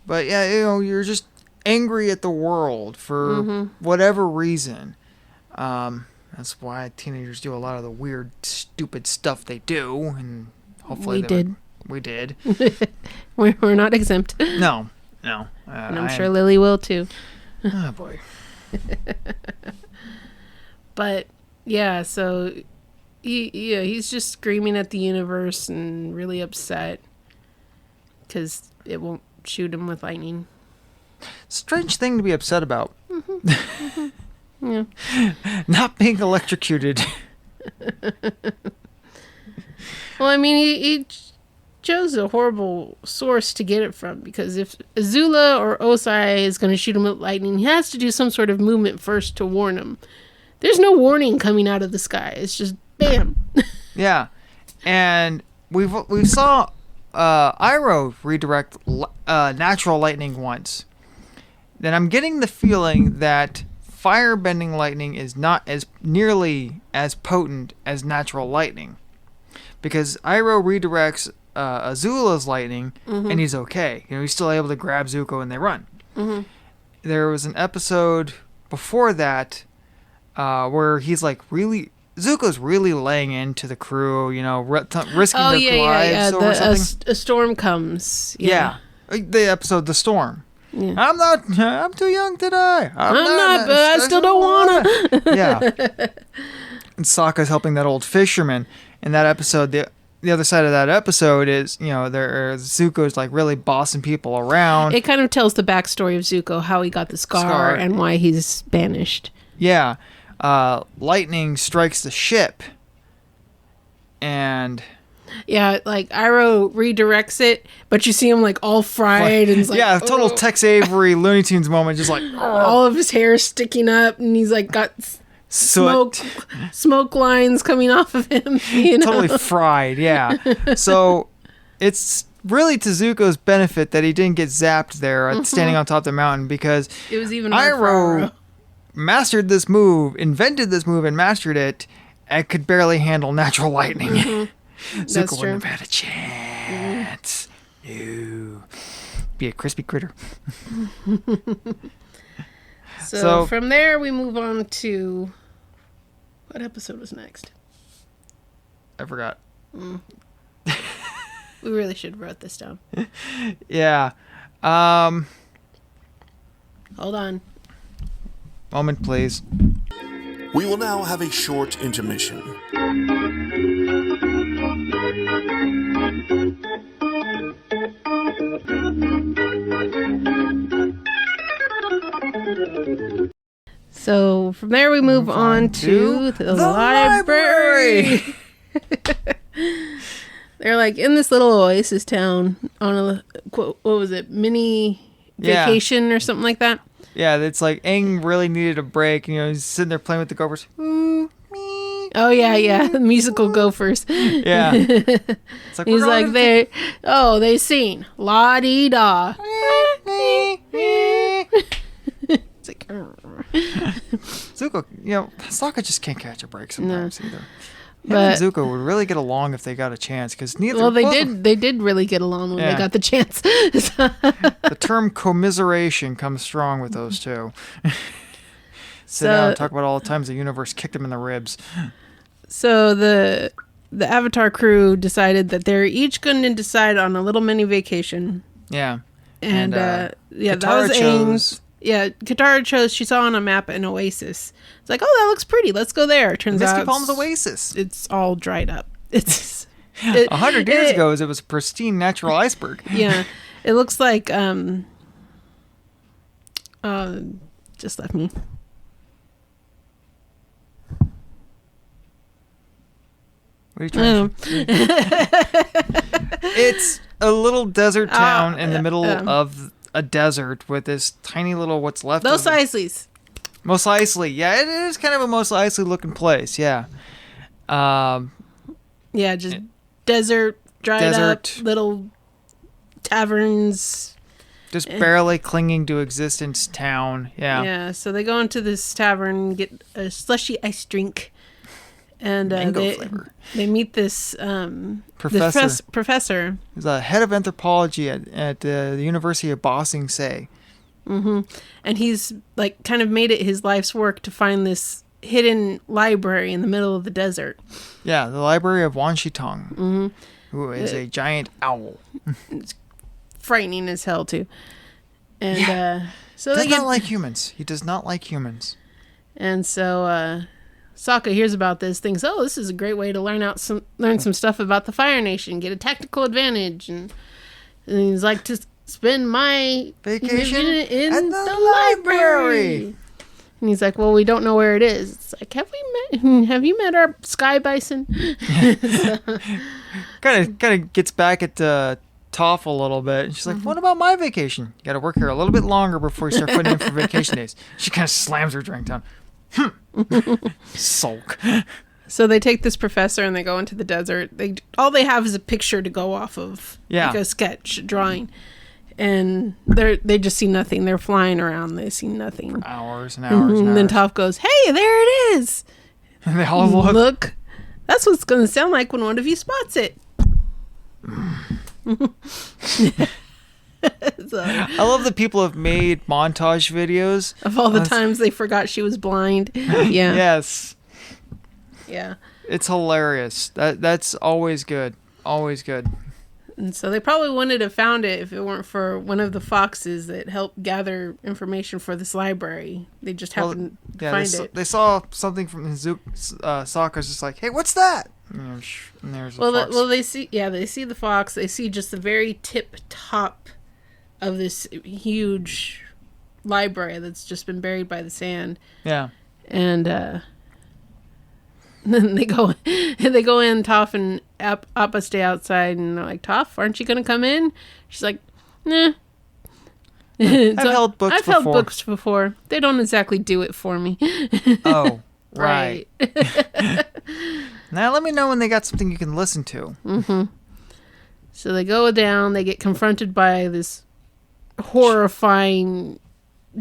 But yeah, you're just angry at the world for whatever reason. That's why teenagers do a lot of the weird, stupid stuff they do, and hopefully we did. We're not exempt. No. And I'm sure Lily will too. Oh boy. But yeah, so he's just screaming at the universe and really upset because it won't shoot him with lightning. Strange thing to be upset about. Yeah. Not being electrocuted. Well, I mean, he chose a horrible source to get it from, because if Azula or Osai is going to shoot him with lightning, he has to do some sort of movement first to warn him. There's no warning coming out of the sky. It's just bam. Yeah. And we saw Iroh redirect natural lightning once. Then I'm getting the feeling that firebending lightning is not as nearly as potent as natural lightning, because Iroh redirects Azula's lightning and he's okay. He's still able to grab Zuko and they run. There was an episode before that where he's like Zuko's really laying into the crew, risking their lives over something. A storm comes. Yeah. The episode The Storm. Yeah. I'm too young to die. I'm not, but I still don't wanna. Yeah. And Sokka's helping that old fisherman. In that episode, the other side of that episode is, Zuko's like really bossing people around. It kind of tells the backstory of Zuko, how he got the scar and why he's banished. Yeah. Lightning strikes the ship. And... Yeah, like Iroh redirects it, but you see him like all fried and like, yeah, total Tex Avery Looney Tunes moment, just like all of his hair sticking up, and he's like got soot. smoke lines coming off of him. You know? Totally fried, yeah. So it's really to Zuko's benefit that he didn't get zapped there standing on top of the mountain, because It was even hard for Iroh mastered this move, invented this move and mastered it, and could barely handle natural lightning. Zuko wouldn't have had a chance. No. Be a crispy critter. So from there we move on to... What episode was next? I forgot. We really should have wrote this down. Yeah. Hold on. Moment, please. We will now have a short intermission. So from there we move on to the library. They're like in this little oasis town on a, what was it, mini vacation or something like that. Yeah, it's like Aang really needed a break. You know, he's sitting there playing with the gophers. Oh yeah, the musical gophers. Yeah. It's like, he's like, they sing la dee da. It's like, Zuko, you know, Sokka just can't catch a break sometimes either. Him and Zuko would really get along if they got a chance, because neither. Well, they did really get along when they got the chance. The term commiseration comes strong with those two. Sit down and talk about all the times the universe kicked them in the ribs. So the Avatar crew decided that they're each going to decide on a little mini vacation. Yeah. And that was Aang's. Yeah, Katara chose, she saw on a map an oasis. It's like, oh, that looks pretty. Let's go there. Turns out Palm's oasis. It's all dried up. It's 100 years ago, it was a pristine natural iceberg. Yeah. It looks like just left me. What are you trying to do? It's a little desert town in the middle of a desert with this tiny little what's left Those Isleys. Mos Eisley. Yeah, it is kind of a Mos Eisley looking place. Yeah. Yeah, just dried up, little taverns. Just barely clinging to existence town. Yeah. Yeah, so they go into this tavern, get a slushy iced drink. And they meet this professor. He's a head of anthropology at the University of Ba Sing Se. Mm-hmm. And he's like kind of made it his life's work to find this hidden library in the middle of the desert. Yeah, the library of Wan Shi Tong, who is a giant owl. It's frightening as hell too. And so he does not like humans. He does not like humans. And so Sokka hears about this, thinks, oh, this is a great way to learn some stuff about the Fire Nation, get a tactical advantage, and he's like, to spend my vacation in the library. And he's like, well, we don't know where it is. It's like, have you met our sky bison? Kind of gets back at Toph a little bit. And she's like, what about my vacation? You got to work here a little bit longer before you start putting in for vacation days. She kind of slams her drink down. Sulk. So they take this professor and they go into the desert. All they have is a picture to go off of, like a sketch drawing, and they just see nothing. They're flying around. They see nothing. For hours and hours. And then Toph goes, "Hey, there it is!" And they all look. That's what it's going to sound like when one of you spots it. I love that people have made montage videos of all the times they forgot she was blind. Yeah. Yes. Yeah. It's hilarious. That's always good. Always good. And so they probably wouldn't have found it if it weren't for one of the foxes that helped gather information for this library. They just happened to find it. They saw something from Sokka's just like, hey, what's that? And there's a fox. They see the fox. They see just the very tip top of this huge library that's just been buried by the sand. Yeah. And then they go in, Toph and Appa stay outside, and they're like, Toph, aren't you going to come in? She's like, nah. I've held books before. They don't exactly do it for me. Oh. Right. Now let me know when they got something you can listen to. Mm-hmm. So they go down, they get confronted by this horrifying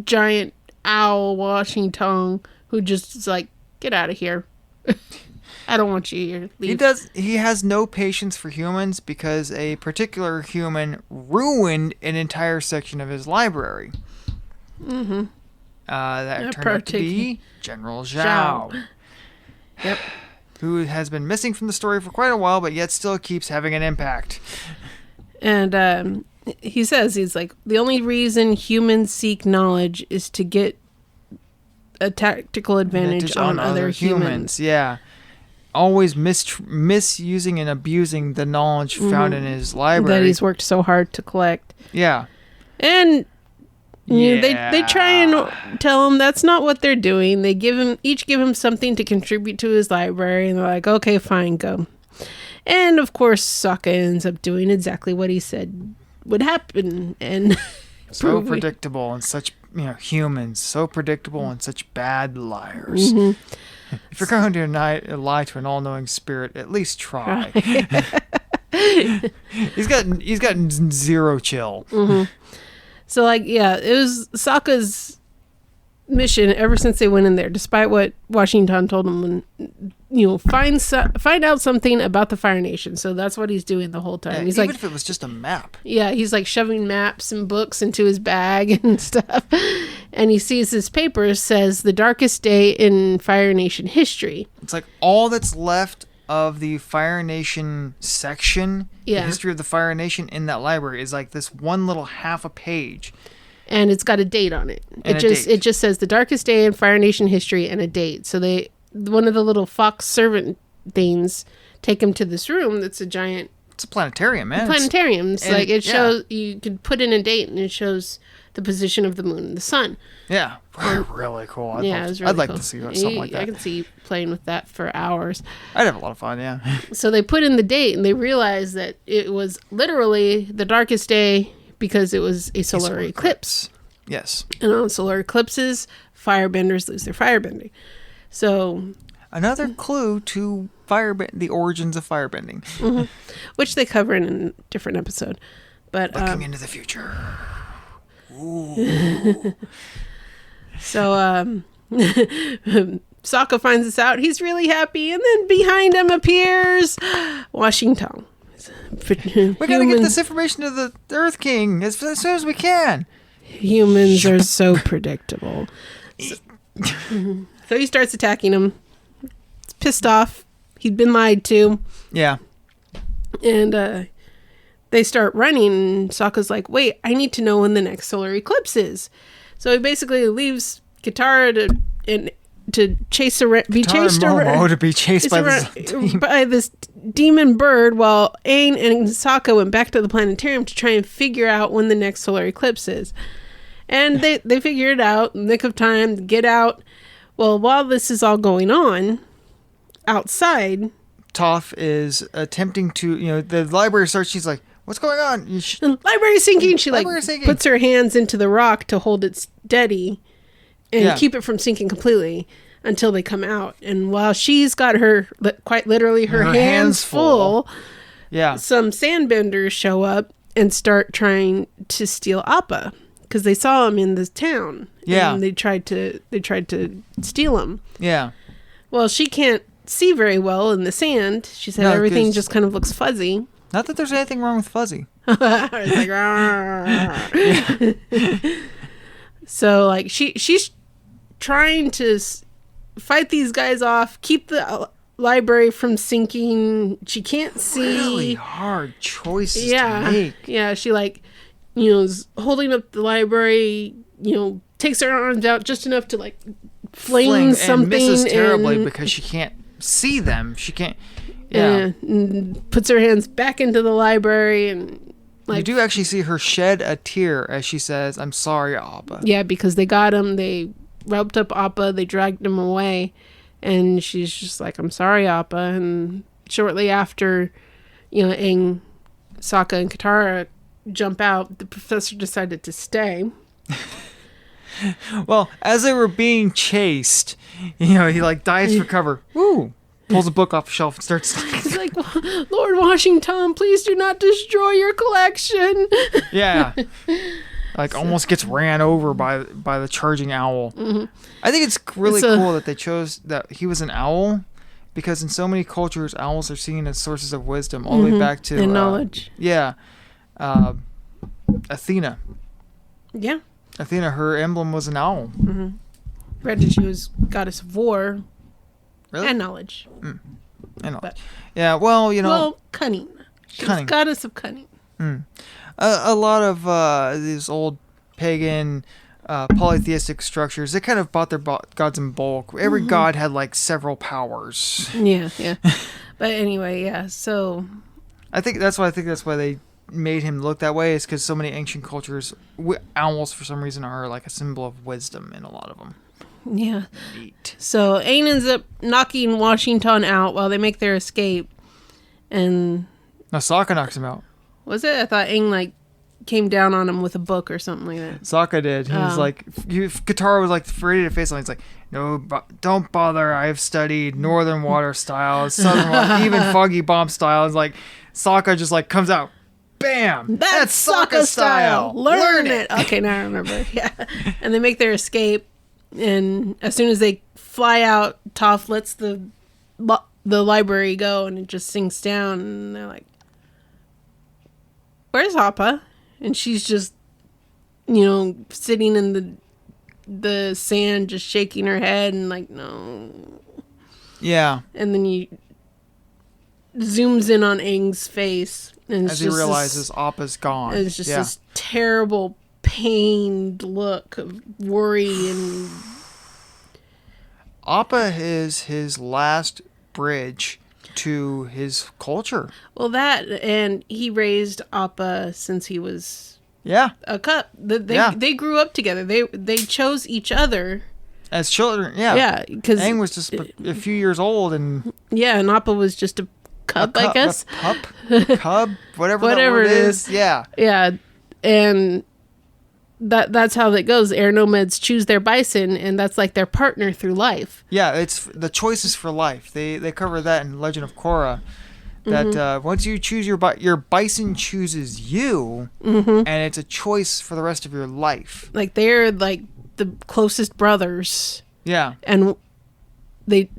giant owl washing tongue who just is like, get out of here. I don't want you here. Leave. He has no patience for humans because a particular human ruined an entire section of his library. Mm-hmm. That turned out to be General Zhao. Yep. Who has been missing from the story for quite a while, but yet still keeps having an impact. And he says, he's like, the only reason humans seek knowledge is to get a tactical advantage on other humans. Yeah. Always misusing and abusing the knowledge found in his library. That he's worked so hard to collect. Yeah. And you know, they try and tell him that's not what they're doing. They each give him something to contribute to his library, and they're like, okay, fine, go. And of course, Sokka ends up doing exactly what he said would happen, and so predictable and such humans, so predictable and such bad liars. Mm-hmm. If you're going to lie to an all-knowing spirit, at least try. He's got zero chill. Mm-hmm. So, like, yeah, it was Sokka's mission ever since they went in there, despite what Washington told him, find out something about the Fire Nation. So that's what he's doing the whole time. Yeah, he's even like, if it was just a map. Yeah, he's like shoving maps and books into his bag and stuff. And he sees this paper says the darkest day in Fire Nation history. It's like all that's left of the Fire Nation section, the history of the Fire Nation in that library is like this one little half a page. And it's got a date on it. It just says the darkest day in Fire Nation history and a date. So one of the little fox servant things take him to this room that's a giant... It's a planetarium, man. Planetarium. It's like it shows... You could put in a date and it shows the position of the moon and the sun. Yeah. Really cool. I'd like to see something like that. I can see you playing with that for hours. I'd have a lot of fun, yeah. So they put in the date and they realized that it was literally the darkest day because it was a solar eclipse. Yes. And on solar eclipses, firebenders lose their firebending. So... Another clue to the origins of firebending. Mm-hmm. Which they cover in a different episode. But looking into the future. Ooh. So Sokka finds this out. He's really happy. And then behind him appears Washington. We gotta get this information to the Earth King as soon as we can. Humans are so predictable. So he starts attacking him. He's pissed off. He'd been lied to. Yeah. And they start running. And Sokka's like, wait, I need to know when the next solar eclipse is. So he basically leaves Katara to chase around, be chased around, to be chased by this demon bird, while Aang and Sokka went back to the planetarium to try and figure out when the next solar eclipse is. And they figure it out in the nick of time to get out. Well, while this is all going on, outside, Toph is attempting to, the library starts, she's like, what's going on? The library's sinking. She puts her hands into the rock to hold it steady and keep it from sinking completely until they come out. And while she's got quite literally her hands full, some sandbenders show up and start trying to steal Appa because they saw him in this town. Yeah, and they tried to steal him. Yeah. Well, she can't see very well in the sand. She said everything just kind of looks fuzzy. Not that there's anything wrong with fuzzy. It's like, so like she's trying to fight these guys off, keep the library from sinking. She can't see. Really hard choices to make. Yeah, she is holding up the library, takes her arms out just enough to fling something. And misses terribly because she can't see them. She can't. Yeah. And puts her hands back into the library and you do actually see her shed a tear as she says, "I'm sorry, Appa." Yeah, because they got him. They roped up Appa. They dragged him away, and she's just like, "I'm sorry, Appa." And shortly after, Aang, Sokka, and Katara jump out, the professor decided to stay. Well, as they were being chased, he like dives for cover. Woo! Pulls a book off the shelf and starts. He's like, Lord Washington, please do not destroy your collection. Yeah. Like almost gets ran over by the charging owl. Mm-hmm. I think it's really cool that they chose that he was an owl, because in so many cultures, owls are seen as sources of wisdom all the way back to and knowledge. Yeah, Athena. Yeah. Athena, her emblem was an owl. Read that she was goddess of war Really? and knowledge. I know. But- Yeah. Well, cunning. She Cunning. was goddess of cunning. a lot of these old pagan polytheistic structures, they kind of bought their gods in bulk. Every god had like several powers. Yeah. But anyway, yeah. So I think that's why they made him look that way, is because so many ancient cultures, owls for some reason are like a symbol of wisdom in a lot of them. yeah. Neat. So Aang ends up knocking Washington out while they make their escape. And No, Sokka knocks him out. was it? I thought Aang like came down on him with a book or something like that. Sokka did. He was like, Katara was like ready to face him. He's like, no, don't bother. I have studied northern water styles, southern water, even foggy bomb styles. Like, Sokka just like comes out, bam. That's Sokka style. Learn it. Okay, now I remember. Yeah. And they make their escape, and as soon as they fly out, Toph lets the library go, and it just sinks down. And they're like, "Where's Appa?" And she's just, sitting in the sand, just shaking her head, and like, no. Yeah. And then he zooms in on Aang's face, and it's As he just realizes Appa's gone. it's just this terrible, pained look of worry and Appa is his last bridge to his culture. well, that, and he raised Appa since he was Yeah. a cup. They grew up together. They chose each other. As children, yeah. Yeah, because Aang was just a few years old, and and Appa was just a cub, I guess. A pup, cub, whatever that Whatever word it is. is. Yeah. Yeah, and that's how that goes. Air nomads choose their bison, and that's like their partner through life. Yeah, it's the choices for life. They cover that in Legend of Korra. That once you choose your bison chooses you, and it's a choice for the rest of your life. Like they're like the closest brothers, Yeah, and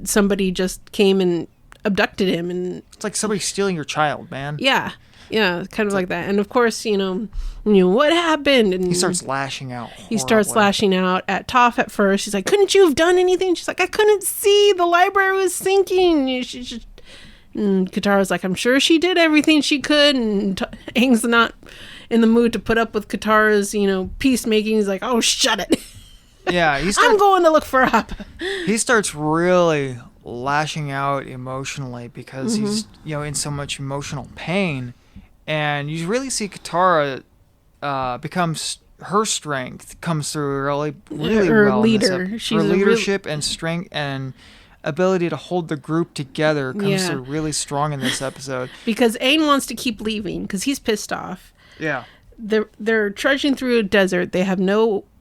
somebody just came and abducted him, and it's like somebody stealing your child, man. yeah, kind of like that. And of course, what happened, and He starts lashing out. He starts horribly. lashing out at Toph at first. She's like, "Couldn't you have done anything?" She's like, "I couldn't see. The library was sinking." And Katara's like, "I'm sure she did everything she could." And Aang's not in the mood to put up with Katara's, peacemaking. He's like, "Oh, shut it. Yeah, I'm going to look for Appa." he starts really lashing out emotionally because he's in so much emotional pain, and you really see Katara becomes her strength comes through really Her well. leader. In this She's her a real- leadership and strength and ability to hold the group together comes Yeah. through really strong in this episode. Because Aang wants to keep leaving because he's pissed off. Yeah, They're trudging through a desert. They have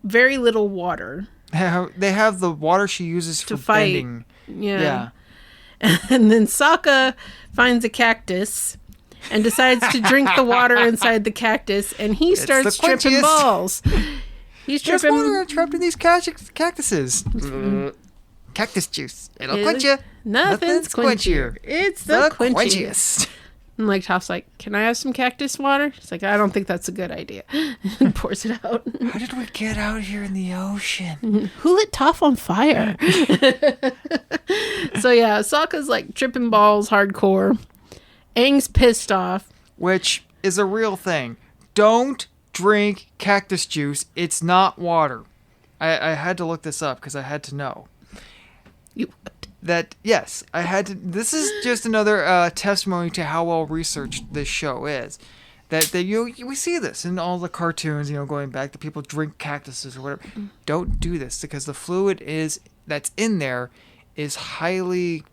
very little water they have the water she uses for to fight. bending. Yeah. And then Sokka finds a cactus and decides to drink the water inside the cactus, and he starts the tripping quenchiest. balls. He's There's tripping. water trapped in these cactuses. Cactus juice. It'll quench you. Nothing's quenchier. It's the quenchiest. quenchiest. And like Toph's like, "Can I have some cactus water?" She's like, "I don't think that's a good idea." And pours it out. How did we get out here in the ocean? Who lit Toph on fire? So yeah, Sokka's like tripping balls hardcore. Aang's pissed off. Which is a real thing. Don't drink cactus juice. It's not water. I had to look this up because I had to know. Yes, I had to. This is just another testimony to how well researched this show is. That we see this in all the cartoons, going back to people drink cactuses or whatever. Don't do this because the fluid that's in there is highly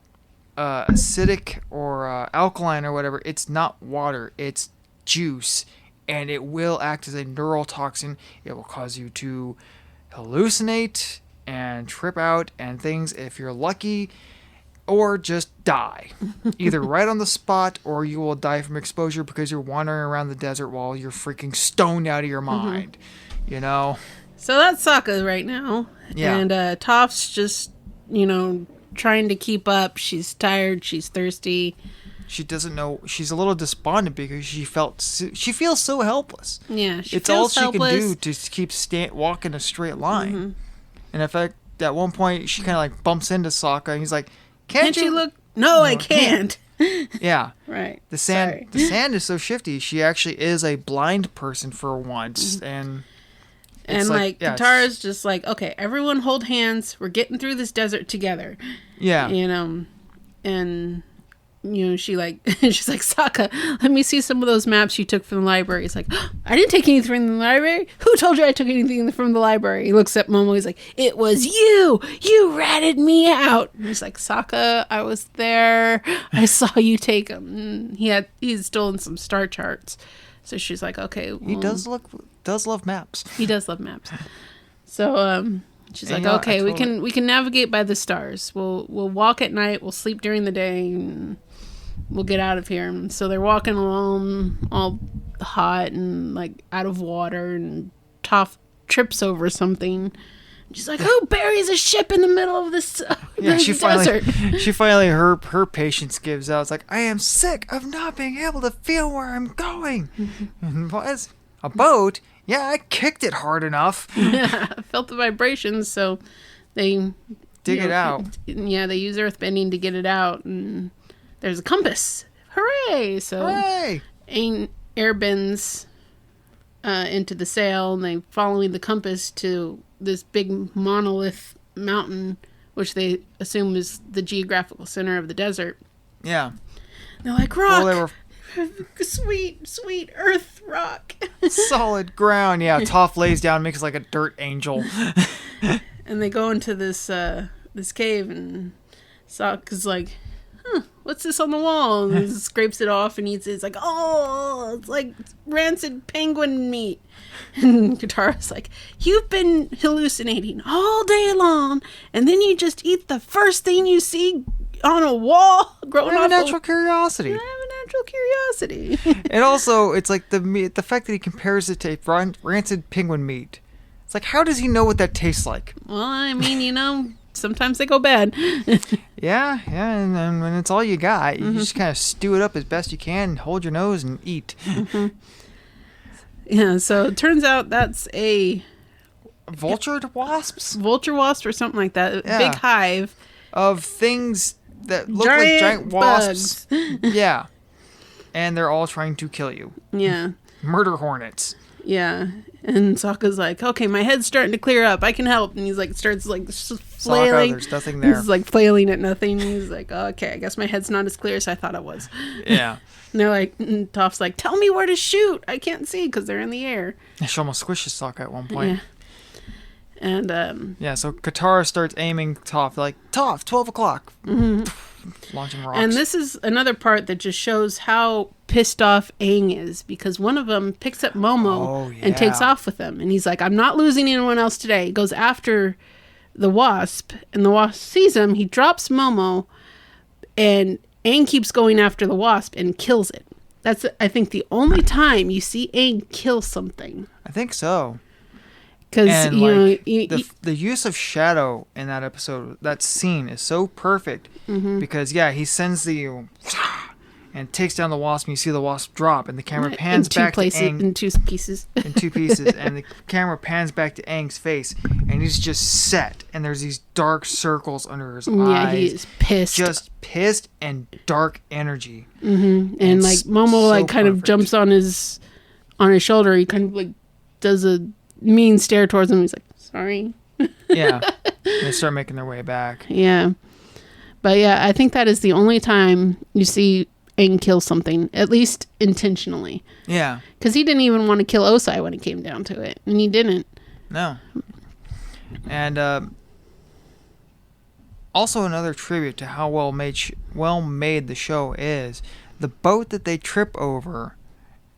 acidic or alkaline or whatever. It's not water. It's juice, and it will act as a neurotoxin. It will cause you to hallucinate and trip out and things if you're lucky, or just die. Either right on the spot, or you will die from exposure because you're wandering around the desert while you're freaking stoned out of your mind. You know? So that's Sokka right now. Yeah. And Toph's just, trying to keep up. She's tired. She's thirsty. She doesn't know. She's a little despondent because she feels so helpless. Yeah, she It's all feels she helpless. can do to keep walking a straight line. And in fact, at one point, she kind of like bumps into Sokka, and he's like, "Can't you look? No, I can't." Yeah. Right. The sand. Sorry. The sand is so shifty. She actually is a blind person for once, and it's Katara's just like, okay, everyone hold hands. We're getting through this desert together. Yeah. And she's like, Sokka, let me see some of those maps you took from the library. He's like, I didn't take anything from the library. Who told you I took anything from the library? He looks at Momo. He's like, it was you. You ratted me out. And he's like, Sokka, I was there. I saw you take them. He's stolen some star charts. So she's like, okay. Well, he does love maps. He does love maps. So she's like, okay, we can navigate by the stars. We'll walk at night. We'll sleep during the day. And we'll get out of here. And so they're walking along, all hot and like out of water. And Toph trips over something. She's like, who buries a ship in the middle of this desert? She finally her patience gives out. It's like, I am sick of not being able to feel where I'm going. And what? A boat? Yeah, I kicked it hard enough. Yeah, I felt the vibrations, so they dig it out. Yeah, they use earthbending to get it out, and there's a compass. Hooray! So Aang airbends into the sail, and they following the compass to this big monolith mountain, which they assume is the geographical center of the desert. Yeah. They're like, rock! Well, sweet earth rock. Solid ground. Yeah, Toph lays down, makes like a dirt angel. And they go into this cave, and Sokka's like, what's this on the wall? And he scrapes it off and eats it. It's like, oh, it's like rancid penguin meat. And Katara's like, you've been hallucinating all day long, and then you just eat the first thing you see on a wall growing I have off a natural curiosity. I have a natural curiosity. And also, it's like the fact that he compares it to rancid penguin meat. It's like, how does he know what that tastes like? Well, I mean, sometimes they go bad. Yeah, and when it's all you got, you just kind of stew it up as best you can, hold your nose, and eat. Yeah, so it turns out that's a vulture wasp or something like that. Yeah. Big hive of things that look like giant wasps. Yeah. And they're all trying to kill you. Yeah. Murder hornets. Yeah. And Sokka's like, okay, my head's starting to clear up. I can help. And he's like, starts like flailing. Sokka, there's nothing there. He's like flailing at nothing. He's like, oh, okay, I guess my head's not as clear as I thought it was. Yeah. And they're like, Toph's like, tell me where to shoot. I can't see because they're in the air. She almost squishes Sokka at one point. Yeah. And yeah, so Katara starts aiming Toph, like, Toph, 12 o'clock. Launching rocks. And this is another part that just shows how pissed off Aang is, because one of them picks up Momo and takes off with them. And he's like, I'm not losing anyone else today. He goes after the wasp, and the wasp sees him. He drops Momo, and Aang keeps going after the wasp and kills it. That's, I think, the only time you see Aang kill something. I think so. Because, the use of shadow in that episode, that scene is so perfect. Because, he sends the and takes down the wasp, and you see the wasp drop, and the camera pans back to Aang. In two pieces. In two pieces. And the camera pans back to Aang's face, and he's just set, and there's these dark circles under his eyes. Yeah, he is pissed. Just pissed and dark energy. And like, Momo, so like, kind of jumps on his shoulder. He kind of, like, does a mean stare towards him. He's like, sorry. Yeah. They start making their way back. Yeah. But yeah, I think that is the only time you see Aang kill something, at least intentionally. Yeah. Because he didn't even want to kill Osai when it came down to it. And he didn't. No. And also another tribute to how well made the show is, the boat that they trip over.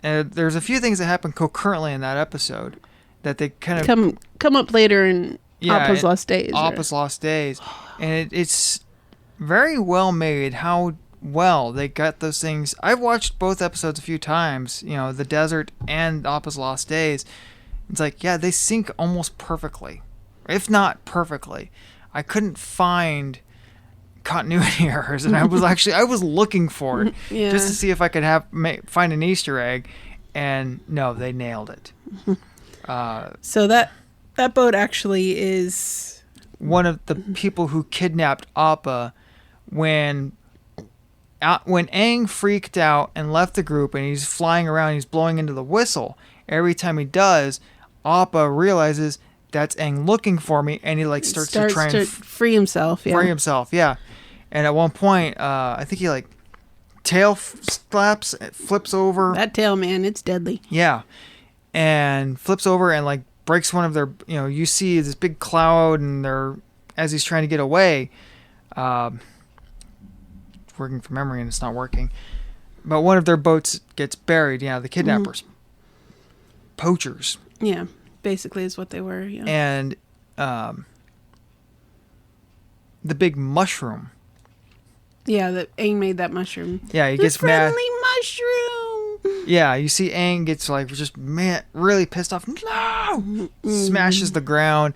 There's a few things that happen concurrently in that episode. that they kind of come up later in Appas Lost Days. Appas Lost Days. And it's very well made how well they got those things. I've watched both episodes a few times, the desert and Appas Lost Days. It's like, yeah, they sync almost perfectly, if not perfectly. I couldn't find continuity errors, and I was looking for it just to see if I could find an Easter egg, and no, they nailed it. So that boat actually is one of the people who kidnapped Appa when Aang freaked out and left the group, and he's flying around, he's blowing into the whistle. Every time he does, Appa realizes that's Aang looking for me, and he starts to try and free himself. Yeah. Free himself, yeah. And at one point, I think he tail slaps, flips over. That tail, man, it's deadly. Yeah, and flips over and breaks one of their. You see this big cloud, and as he's trying to get away. Working from memory, and it's not working. But one of their boats gets buried. Yeah, the kidnappers, poachers. Yeah, basically is what they were. Yeah. And the big mushroom. Yeah, that Aang made that mushroom. Yeah, he gets mad. Friendly mushroom. Yeah, you see Aang gets just really pissed off. No! Smashes the ground.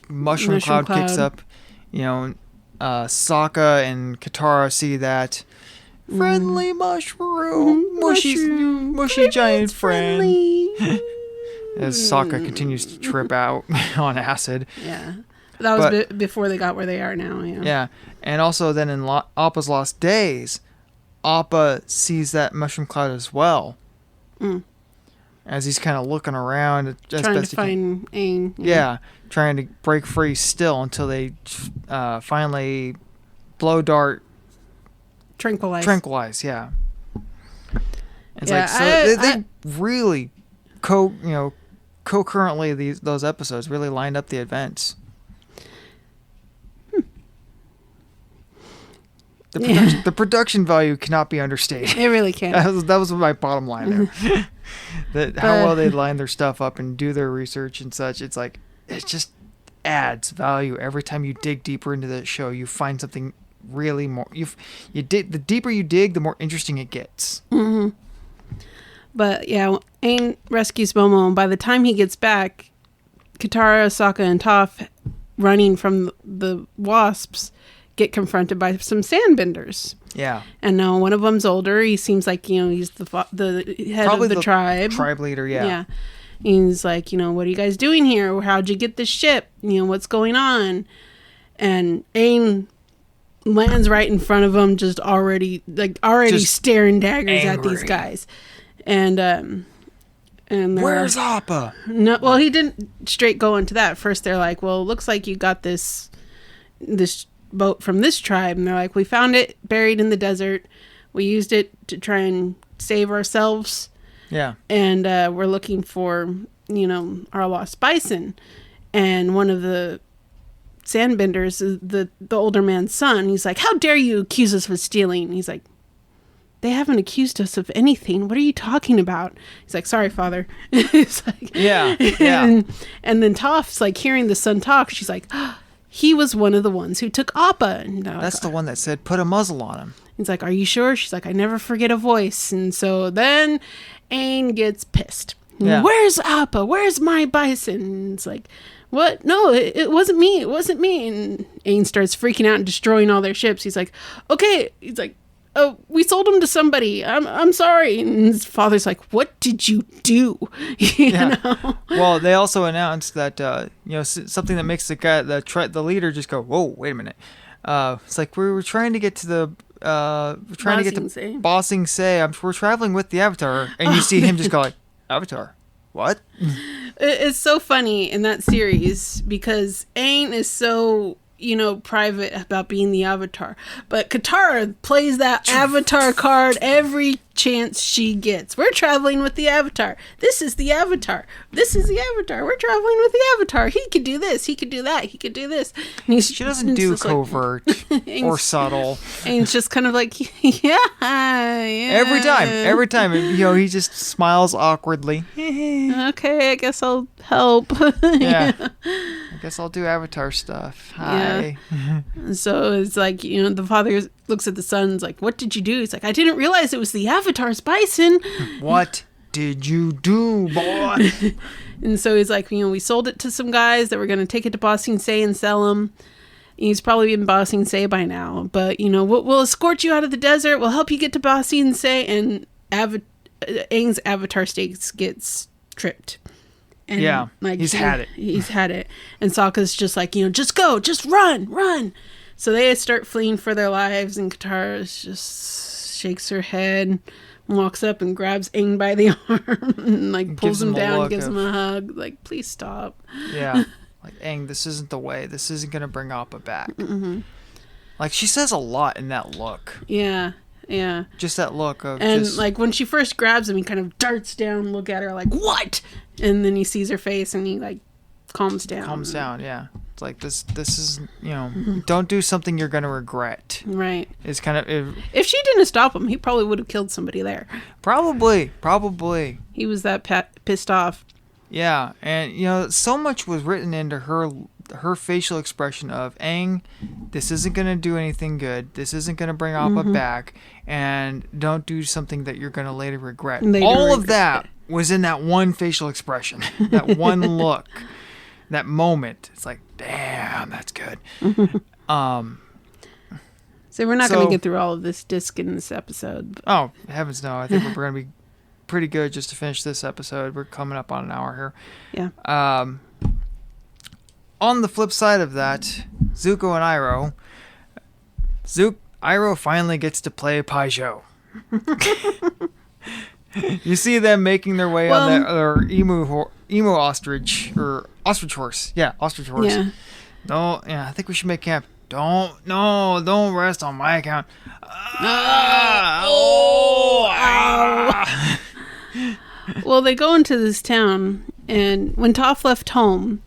Mushroom cloud kicks up. Sokka and Katara see that. Friendly mushroom. Mushy giant friend. As Sokka continues to trip out on acid. Yeah. That was before they got where they are now. Yeah. Yeah. And also then in Appa's Lost Days, Appa sees that mushroom cloud as well. As he's kind of looking around. Trying to find Aang. Yeah. Trying to break free still until they finally blow dart. Tranquilize, yeah. It's they really concurrently those episodes really lined up the events. The production value cannot be understated. It really can't. That was my bottom line there. How well they line their stuff up and do their research and such. It just adds value every time you dig deeper into the show. You find something really more. The deeper you dig, the more interesting it gets. Mm-hmm. But yeah, Aang rescues Momo, and by the time he gets back, Katara, Sokka, and Toph, running from the wasps, get confronted by some sandbenders. Yeah. And now one of them's older. He seems like, he's the head of the tribe. Tribe leader, yeah. Yeah. He's like, what are you guys doing here? How'd you get this ship? What's going on? And Aang lands right in front of him, just already staring daggers angry at these guys. And where's Appa? No, well, he didn't straight go into that. First, they're like, well, it looks like you got this boat from this tribe. And they're like, we found it buried in the desert. We used it to try and save ourselves. Yeah. And we're looking for, our lost bison. And one of the sandbenders, the older man's son, he's like, how dare you accuse us of stealing? He's like, they haven't accused us of anything. What are you talking about? He's like, sorry, father. It's like, yeah. And then Toph's hearing the son talk. She's like, he was one of the ones who took Appa. And that's the one that said, put a muzzle on him. He's like, are you sure? She's like, I never forget a voice. And so then Aang gets pissed. Yeah. Where's Appa? Where's my bison? And it's like, what? No, it wasn't me. It wasn't me. And Aang starts freaking out and destroying all their ships. He's like, okay. He's like, oh, we sold him to somebody. I'm sorry. And his father's like, what did you do? you know? Well, they also announced that, something that makes the leader just go, whoa, wait a minute. It's like, we were trying to get to the, Ba Sing Se. We're traveling with the Avatar. And you see him just go like, Avatar? What? It's so funny in that series because Aang is so, private about being the Avatar. But Katara plays that Avatar card every chance she gets. We're traveling with the Avatar. This is the Avatar. This is the Avatar. We're traveling with the Avatar. He could do this. He could do that. He could do this. And she doesn't do covert or subtle. And it's just kind of like, yeah. Every time, he just smiles awkwardly. Okay, I guess I'll help. Yeah. I guess I'll do Avatar stuff. Hi. Yeah. So it's like, the father looks at the son and is like, what did you do? He's like, I didn't realize it was the Avatar's bison. What did you do, boy? And so he's like, we sold it to some guys that were going to take it to Ba Sing Se and sell them. He's probably in Ba Sing Se by now. But, we'll escort you out of the desert. We'll help you get to Ba Sing Se. And Aang's Avatar stakes gets tripped. And he's had it. He's had it. And Sokka's just like, just go, just run. So they start fleeing for their lives, and Katara just shakes her head, walks up and grabs Aang by the arm, and pulls him down, gives him a hug, like, please stop. Yeah. Like, Aang, this isn't the way. This isn't going to bring Appa back. Mm-hmm. Like, she says a lot in that look. Yeah. Yeah. Just that look of when she first grabs him, he kind of darts down, look at her like, what? And then he sees her face and he calms down. Calms down, yeah. It's like this is, don't do something you're going to regret. Right. It's kind of... If she didn't stop him, he probably would have killed somebody there. Probably. He was that pissed off. Yeah, and, so much was written into her facial expression of, Aang, this isn't going to do anything good. This isn't going to bring Appa back. And don't do something that you're going to later regret. All of that was in that one facial expression. That one look. That moment. It's like, damn, that's good. So we're not going to get through all of this disc in this episode. Oh, heavens no. I think we're going to be pretty good just to finish this episode. We're coming up on an hour here. Yeah. On the flip side of that, Zuko and Iroh finally gets to play Paizo. You see them making their way on their emu ostrich or ostrich horse. Yeah, ostrich horse. Yeah. No, I think we should make camp. Don't rest on my account. Well, they go into this town, and when Toph left home,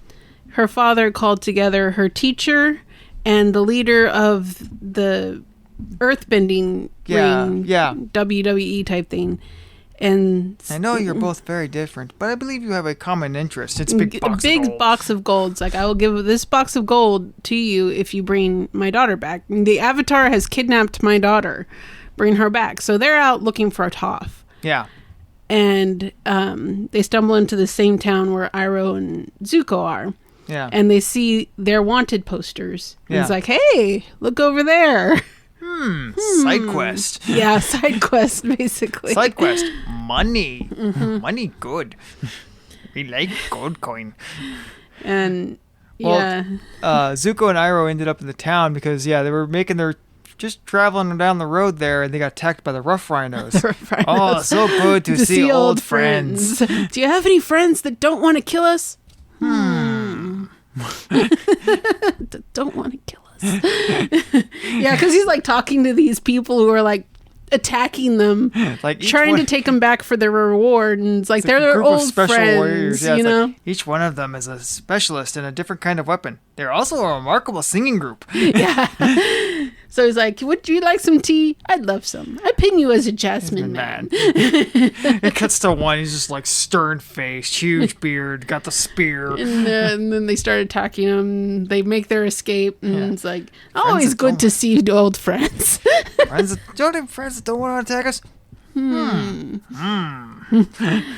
her father called together her teacher and the leader of the earthbending ring, WWE type thing. And I know you're both very different, but I believe you have a common interest. It's a big box of gold. It's like, I will give this box of gold to you if you bring my daughter back. The Avatar has kidnapped my daughter. Bring her back. So they're out looking for a Toph. Yeah. And they stumble into the same town where Iroh and Zuko are. Yeah. And they see their wanted posters. And Yeah. it's like, hey, look over there. Side quest. Yeah, side quest, basically. Side quest. Money. Money good. We like gold coin. And, Zuko and Iroh ended up in the town because, they were just traveling down the road there, and they got attacked by the rough rhinos. Oh, so good to see old friends. Do you have any friends that don't want to kill us? Don't want to kill us. Yeah, because he's talking to these people who are attacking them, trying to take them back for their reward, and it's they're their old friends, warriors. Yeah, you know. Each one of them is a specialist in a different kind of weapon. They're also a remarkable singing group. Yeah. So he's like, would you like some tea? I'd love some. I pin you as a Jasmine man. It cuts to one. He's just stern faced, huge beard, got the spear. And then they start attacking him. They make their escape. And it's always good to see old friends. Don't have friends that don't want to attack us.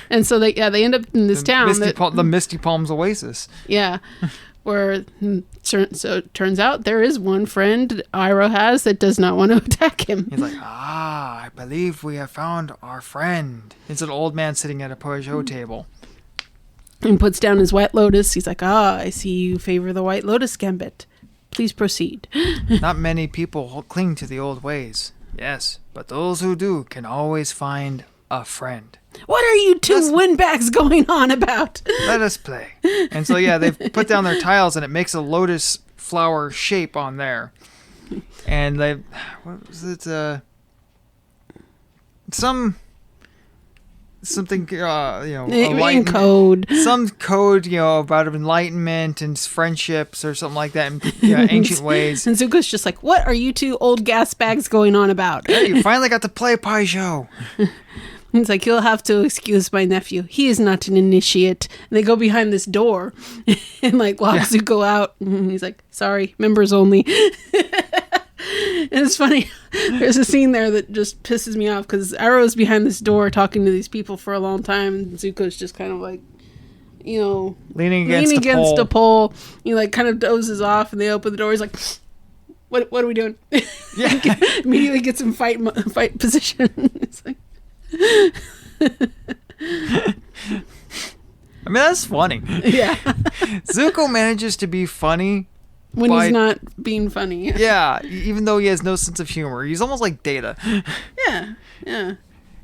And so they end up in this town. The Misty Palms Oasis. Yeah. Where it turns out there is one friend Iroh has that does not want to attack him. He's like, I believe we have found our friend. It's an old man sitting at a Peugeot table. And puts down his White Lotus. He's like, I see you favor the White Lotus gambit. Please proceed. Not many people cling to the old ways. Yes, but those who do can always find a friend. What are you two windbags going on about? Let us play. And so, they've put down their tiles, and it makes a lotus flower shape on there. And what was it? something in code. some code about enlightenment and friendships or something like that in ancient ways. And Zuko's just like, what are you two old gas bags going on about? Hey, you finally got to play Paizo. He's like, you'll have to excuse my nephew. He is not an initiate. And they go behind this door and like lock Zuko out. And he's like, sorry, members only. And it's funny. There's a scene there that just pisses me off because Arrow's behind this door talking to these people for a long time. And Zuko's just kind of like, leaning against a pole. He like kind of dozes off and they open the door. He's like, what are we doing? Yeah. Immediately gets in fight position. It's like, I mean, that's funny. yeah. Zuko manages to be funny when he's not being funny. Yeah, even though he has no sense of humor. He's almost like Data. Yeah.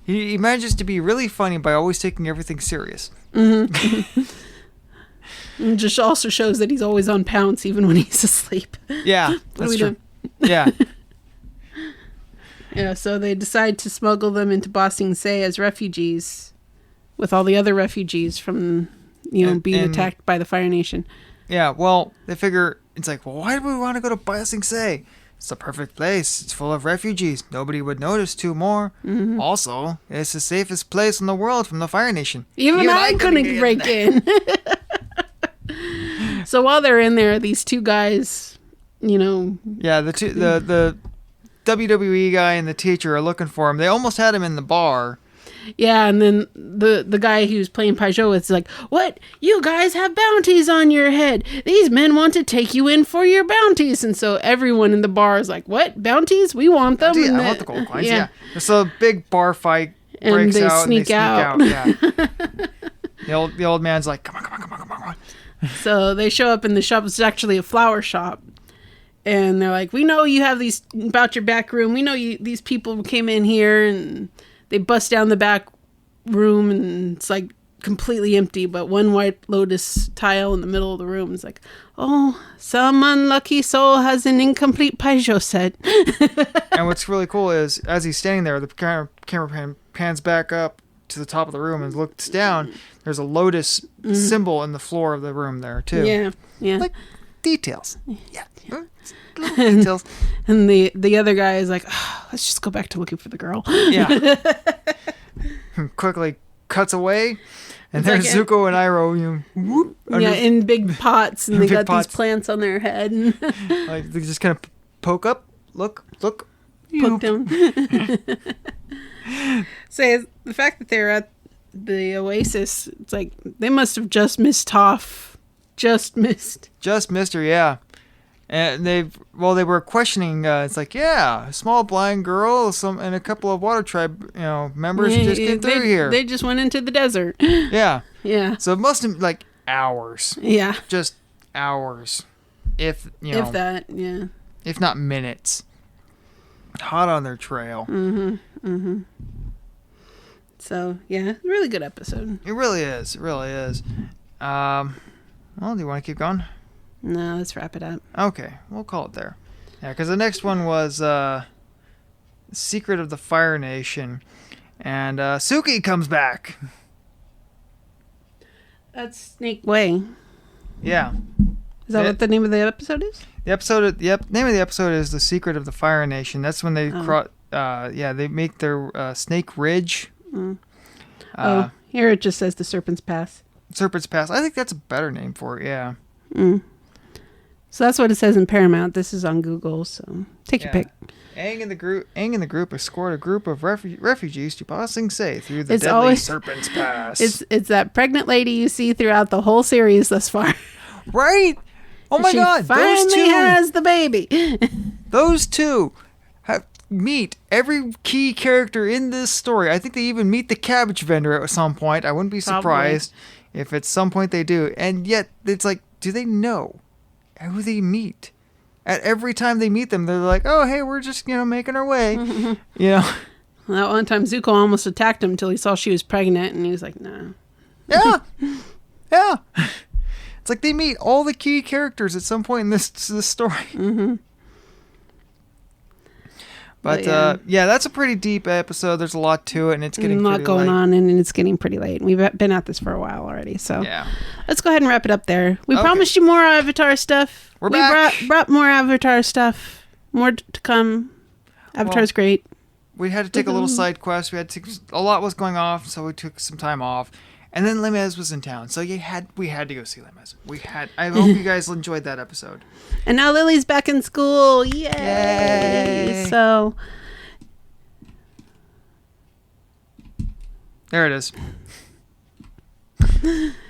He manages to be really funny by always taking everything serious. Mm-hmm. It just also shows that he's always on pounce even when he's asleep. Yeah, What are we doing? Yeah. Yeah, so they decide to smuggle them into Ba Sing Se as refugees with all the other refugees from, being attacked by the Fire Nation. Yeah, well, they figure, it's like, well, why do we want to go to Ba Sing Se? It's the perfect place. It's full of refugees. Nobody would notice two more. Mm-hmm. Also, it's the safest place in the world from the Fire Nation. Even I couldn't break in. So while they're in there, these two guys, Yeah, the WWE guy and the teacher are looking for him. They almost had him in the bar. Yeah, and then the guy who's playing Paizo is like, what? You guys have bounties on your head. These men want to take you in for your bounties. And so everyone in the bar is like, what? Bounties? We want them. I want the gold coins, yeah. So a big bar fight breaks and out and they sneak out. Yeah. The old man's like, come on. So they show up in the shop. It's actually a flower shop. And they're like, we know you have these about your back room. We know these people came in here and they bust down the back room and it's like completely empty, but one white lotus tile in the middle of the room is like, oh, some unlucky soul has an incomplete Paizo set. And what's really cool is as he's standing there, the camera pans back up to the top of the room and looks down. There's a lotus symbol in the floor of the room there too. Yeah. Like details. Yeah. Little details. And the other guy is like, oh, let's just go back to looking for the girl. Yeah. Quickly cuts away, and there's like, Zuko and Iroh. Whoop, in big pots, and they got these plants on their head. Like they just kind of poke up, look, poke down. So the fact that they're at the Oasis, it's like they must have just missed Toph. Just missed her, yeah. And they were questioning. It's like, yeah, a small blind girl, and a couple of Water Tribe, members just came through here. They just went into the desert. Yeah. So it must have been like hours. Yeah. Just hours, if that, yeah. If not minutes. Hot on their trail. Mm-hmm. So yeah, really good episode. It really is. It really is. Well, do you want to keep going? No, let's wrap it up. Okay, we'll call it there. Yeah, because the next one was Secret of the Fire Nation. And Suki comes back. That's Snake Way. Yeah. Is that what the name of the episode is? The name of the episode is The Secret of the Fire Nation. That's when they they make their Snake Ridge. Here it just says the Serpent's Pass. Serpent's Pass. I think that's a better name for it, yeah. So that's what it says in Paramount. This is on Google, so take your pick. Aang and the group escort a group of refugees to Ba Sing Se through the deadly Serpent's Pass. It's that pregnant lady you see throughout the whole series thus far. Right? Oh my God! Those two has the baby. Those two meet every key character in this story. I think they even meet the cabbage vendor at some point. I wouldn't be surprised if at some point they do. And yet, it's like, do they know who they meet? At every time they meet them, they're like, "Oh, hey, we're just making our way." That one time, Zuko almost attacked him until he saw she was pregnant, and he was like, "No." Yeah. It's like they meet all the key characters at some point in this story. But yeah, that's a pretty deep episode. There's a lot to it, and it's getting a lot pretty going late. on, and it's getting pretty late. We've been at this for a while already, so Yeah. let's go ahead and wrap it up there. We Okay. promised you more Avatar stuff. We're back. Brought more Avatar stuff. More to come. Avatar's great. We had to take a little side quest. We had to a lot was going off, so we took some time off. And then Lemez was in town, so we had to go see Lemez. I hope you guys enjoyed that episode. And now Lily's back in school. Yay! Yay. So There it is.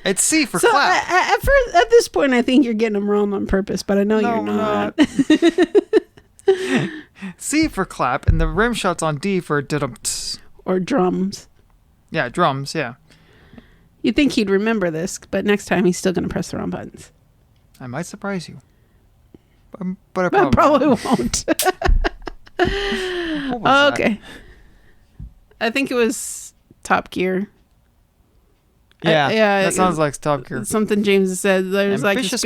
It's C for so clap. at this point, I think you're getting them wrong on purpose, but I know No, you're not. C for clap, and the rim shot's on D for dum-ts. Or drums. Yeah, drums, yeah. You'd think he'd remember this, but next time he's still going to press the wrong buttons. I might surprise you. But I But probably probably won't. What was Okay. I think it was Top Gear. that? Yeah, yeah, that sounds like Top Gear. Something James said. There's like a Ambitious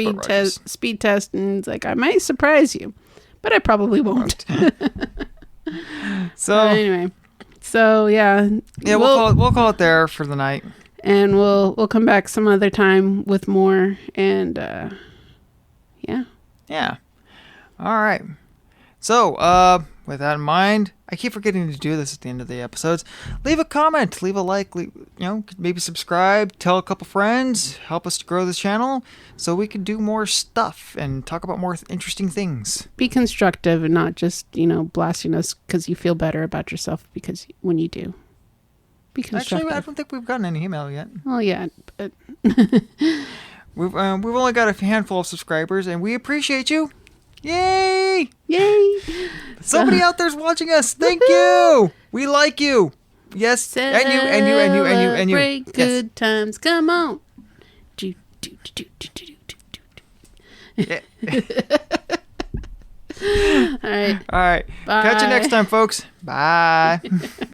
but speed test, and it's like, I might surprise you, but I probably won't. So Anyway, so yeah, we'll call it there for the night. and we'll come back some other time with more, and yeah. Yeah. All right. So, with that in mind, I keep forgetting to do this at the end of the episodes. Leave a comment, leave a like, maybe subscribe, tell a couple friends, help us to grow this channel so we can do more stuff and talk about more interesting things. Be constructive and not just blasting us because you feel better about yourself, because when you do, be constructive. Actually, I don't think we've gotten any email yet. Well, yeah, but We've only got a handful of subscribers, and we appreciate you. Yay! yay! Somebody out there's watching us. Thank you. We like you. Yes, and you. Celebrate Yes. good times. Come on. Do, do, do, do, do, do, do, do. Yeah. All right. All right. Catch you Bye. next time, folks. Bye.